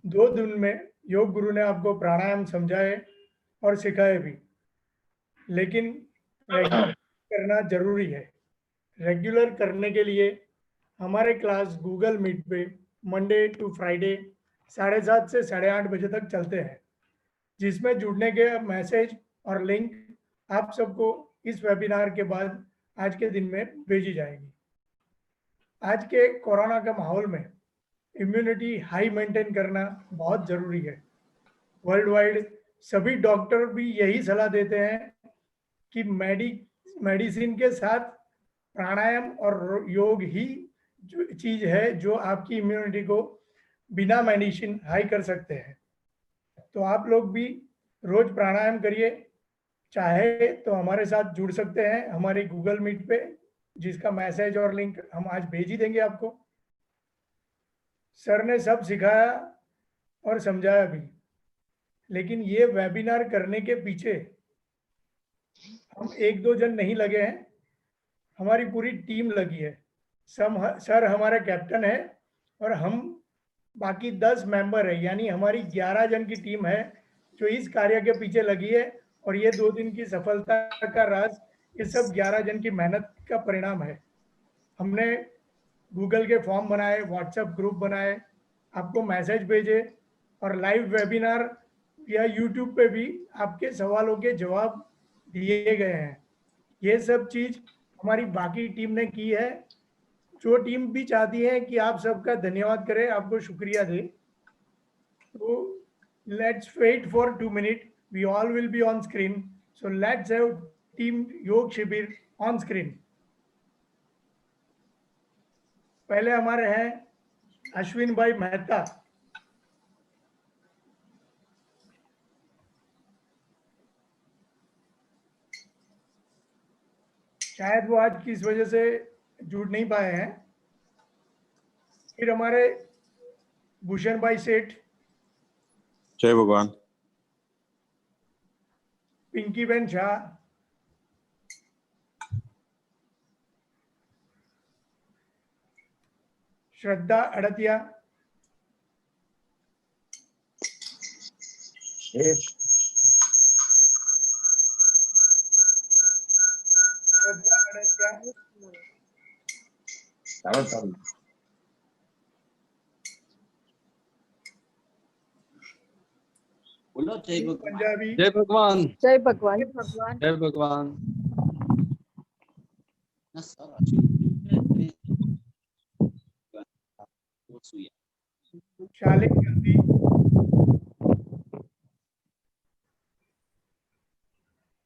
2 दिन में योग गुरु ने आपको प्राणायाम समझाए और सिखाए भी, लेकिन रेगुलर करना जरूरी है। रेगुलर करने के लिए हमारे क्लास गूगल मीट पे मंडे टू फ्राइडे 7:30 से 8:30 बजे तक चलते हैं, जिसमें जुड़ने के मैसेज और लिंक आप सबको इस वेबिनार के बाद आज के दिन में भेजी जाएगी। आज के कोरोना के माहौल में इम्यूनिटी हाई मेंटेन करना बहुत ज़रूरी है। वर्ल्ड वाइड सभी डॉक्टर भी यही सलाह देते हैं कि मेडिसिन के साथ प्राणायाम और योग ही जो चीज़ है जो आपकी इम्यूनिटी को बिना मेडिसिन हाई कर सकते हैं। तो आप लोग भी रोज प्राणायाम करिए, चाहे तो हमारे साथ जुड़ सकते हैं हमारे गूगल मीट पे, जिसका मैसेज और लिंक हम आज भेज ही देंगे आपको। सर ने सब सिखाया और समझाया भी, लेकिन ये वेबिनार करने के पीछे हम 1-2 जन नहीं लगे हैं, हमारी पूरी टीम लगी है। सर हमारे कैप्टन है और हम बाकी 10 मेंबर है, यानी हमारी 11 जन की टीम है जो इस कार्य के पीछे लगी है। और ये 2 दिन की सफलता का राज ये सब 11 जन की मेहनत का परिणाम है। हमने गूगल के फॉर्म बनाए, व्हाट्सएप ग्रुप बनाए, आपको मैसेज भेजे और लाइव वेबिनार या यूट्यूब पे भी आपके सवालों के जवाब दिए गए हैं। ये सब चीज़ हमारी बाकी टीम ने की है, जो टीम भी चाहती है कि आप सबका धन्यवाद करें, आपको शुक्रिया दे। तो let's wait for 2 minute, we all will be on screen, so let's have team योग शिविर ऑन स्क्रीन। पहले हमारे हैं अश्विन भाई मेहता। शायद वो आज किस वजह से जुड़ नहीं पाए हैं। फिर हमारे भूषण भाई सेठ, जय भगवान। पिंकी बेन शाह, श्रद्धा अड़तिया, श्रद्धा अड़तिया, बोलो जय भगवान। पंजाबी, जय भगवान। जय भगवान। जय भगवान। ना सर अच्छी वो सुई शालिक गांधी,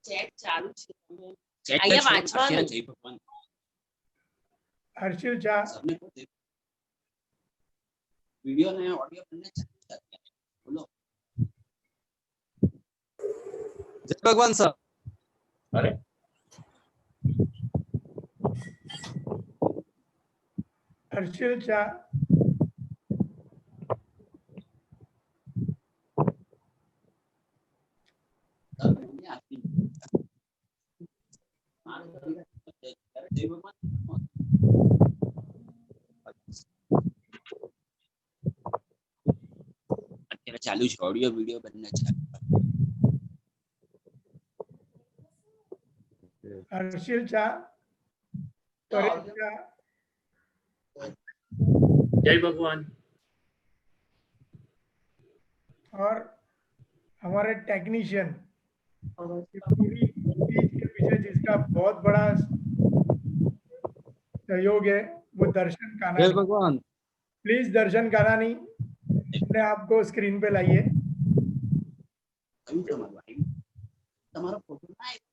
ચેટ ચાલુ છે चैट અહીંયા पे छोड़ વાંચવાનું. जय भगवान हर्षिल झा, सबने को दे वीडियो ने ऑडियो बनने चाहिए। बोलो जय भगवान सर। अरे हर्षिल झा, सर मैंने आपकी जय भगवान અત્યારે ચાલુ છે ઓડિયો વિડિયો बनने चाहिए। हर्षिल झा, परेश झा, जय भगवान। और हमारे टेक्नीशियन पूरी चीज के पीछे जिसका बहुत बड़ा सहयोग है, वो दर्शन जय कानानी। भगवान। प्लीज दर्शन कानानी अपने आप को स्क्रीन पे लाइए। कभी તમારું ભાઈ તમારો ફોટો ના આવ્યો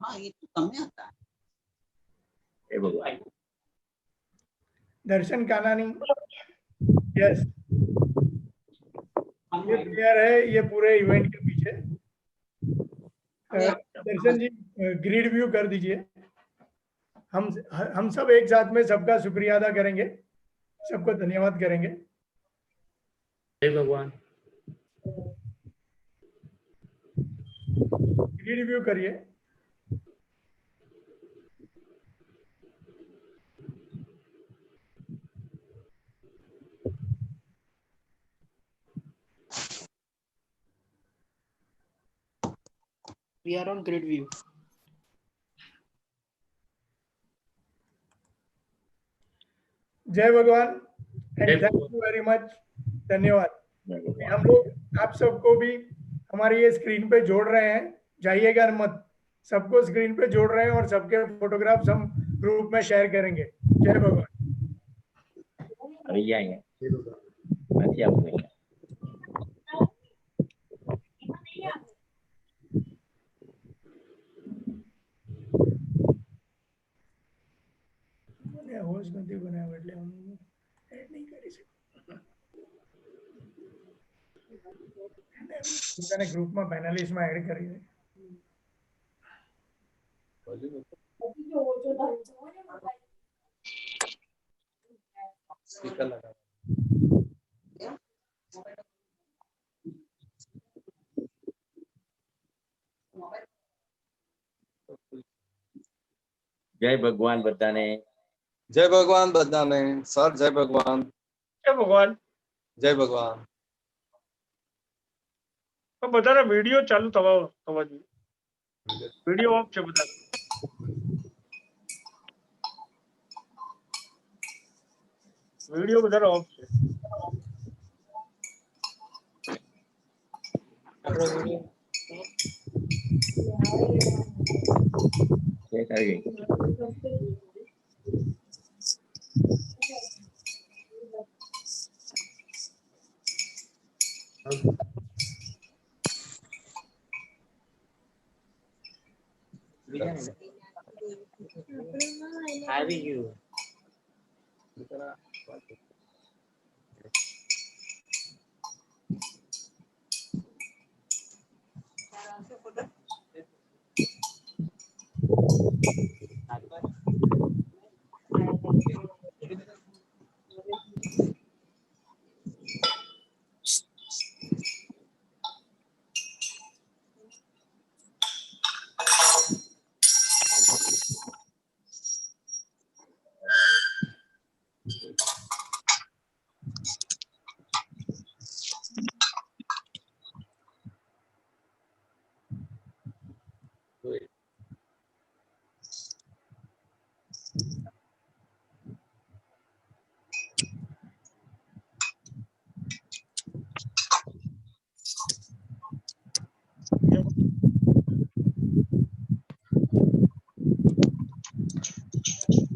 હા એ તો તમને હતા એ ભગવાન दर्शन कानानी, यस, ये प्लेयर है ये पूरे इवेंट के पीछे। दर्शन जी ग्रिड व्यू कर दीजिए। हम सब एक साथ में सबका शुक्रिया अदा करेंगे, सबको धन्यवाद करेंगे। जय भगवान। ग्रिड व्यू करिए। We are on grid view. जय भगवान एंड जय थैंक यू वेरी मच। धन्यवाद। हम लोग आप सबको भी हमारी ये स्क्रीन पे जोड़ रहे हैं, जाइएगा मत, सबको स्क्रीन पे जोड़ रहे हैं और सबके फोटोग्राफ्स हम ग्रुप में शेयर करेंगे। जय भगवान। હોશ નથી બનાવ્યો એટલે હું એડ નહીં કરી શકું, ગ્રુપમાં પેનલિસ્ટમાં એડ કરી દે। स्पीकर लगा। जय भगवान बधाने। जय भगवान बधाने सर। जय भगवान। जय भगवान। जय भगवान। तो बधाने वीडियो चालू थवा જોઈએ, वीडियो ऑफ છે બધા। वीडियो बधाने ऑफ છે। આવી ગયું।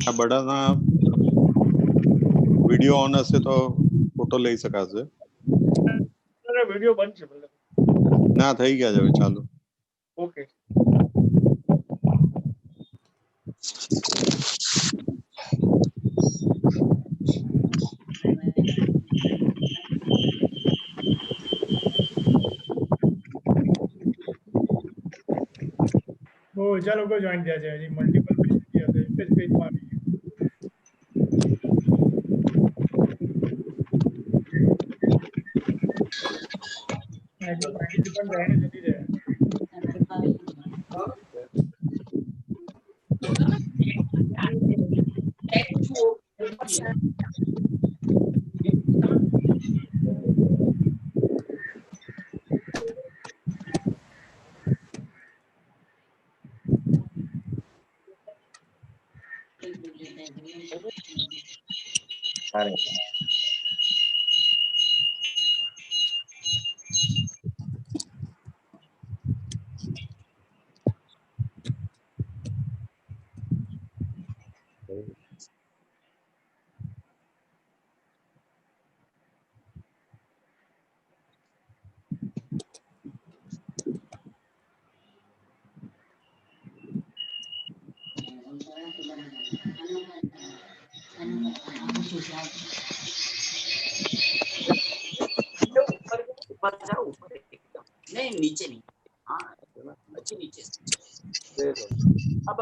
આ બધાના વિડિયો ઓન હશે તો ફોટો લઈ શકાશે। वीडियो बंद છે मतलब ના થઈ ગયા છે હવે ચાલુ। ओके। वो ओझा लोग ज्वाइन किया जाए जी, मल्टीपल पेज किया था, पेज में आ गई। पार्टिसिपेंट रहने नहीं दे। नहीं नीचे नहीं, हाँ अच्छी नीचे अब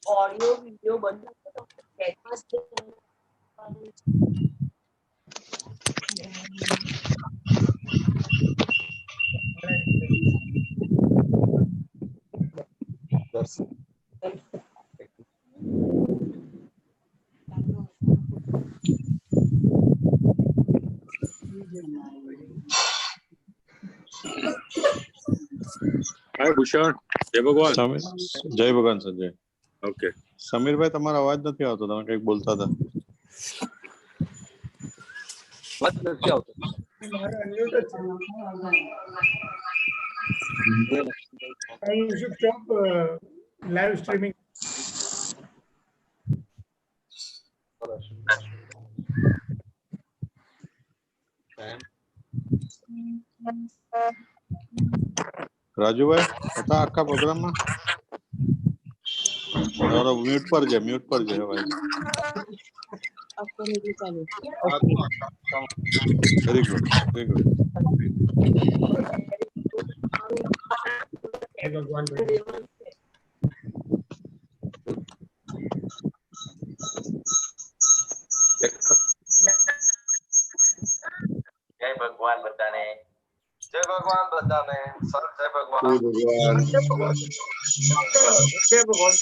ऑडियो वीडियो बंद हाय भूषण, जय भगवान। जय भगवान संजय। ઓકે. સમીરભાઈ તમારો અવાજ નથી આવતો, તમે કંઈક બોલતા હતા. વાત નથી આવતો. મારે unmute જ છે. You should stop live streaming. Rajubhai હતા આખા પ્રોગ્રામમાં? તમારો મ્યુટ પર છે, મ્યુટ પર છે ભાઈ. Very good, very good. જય ભગવાન બધાને. જય ભગવાન બધાને. સર જય ભગવાન. જય ભગવાન.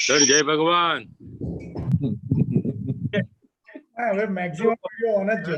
સર જય ભગવાન. હા, હવે મેક્સિમમ વિડિયો ઓન જ છે.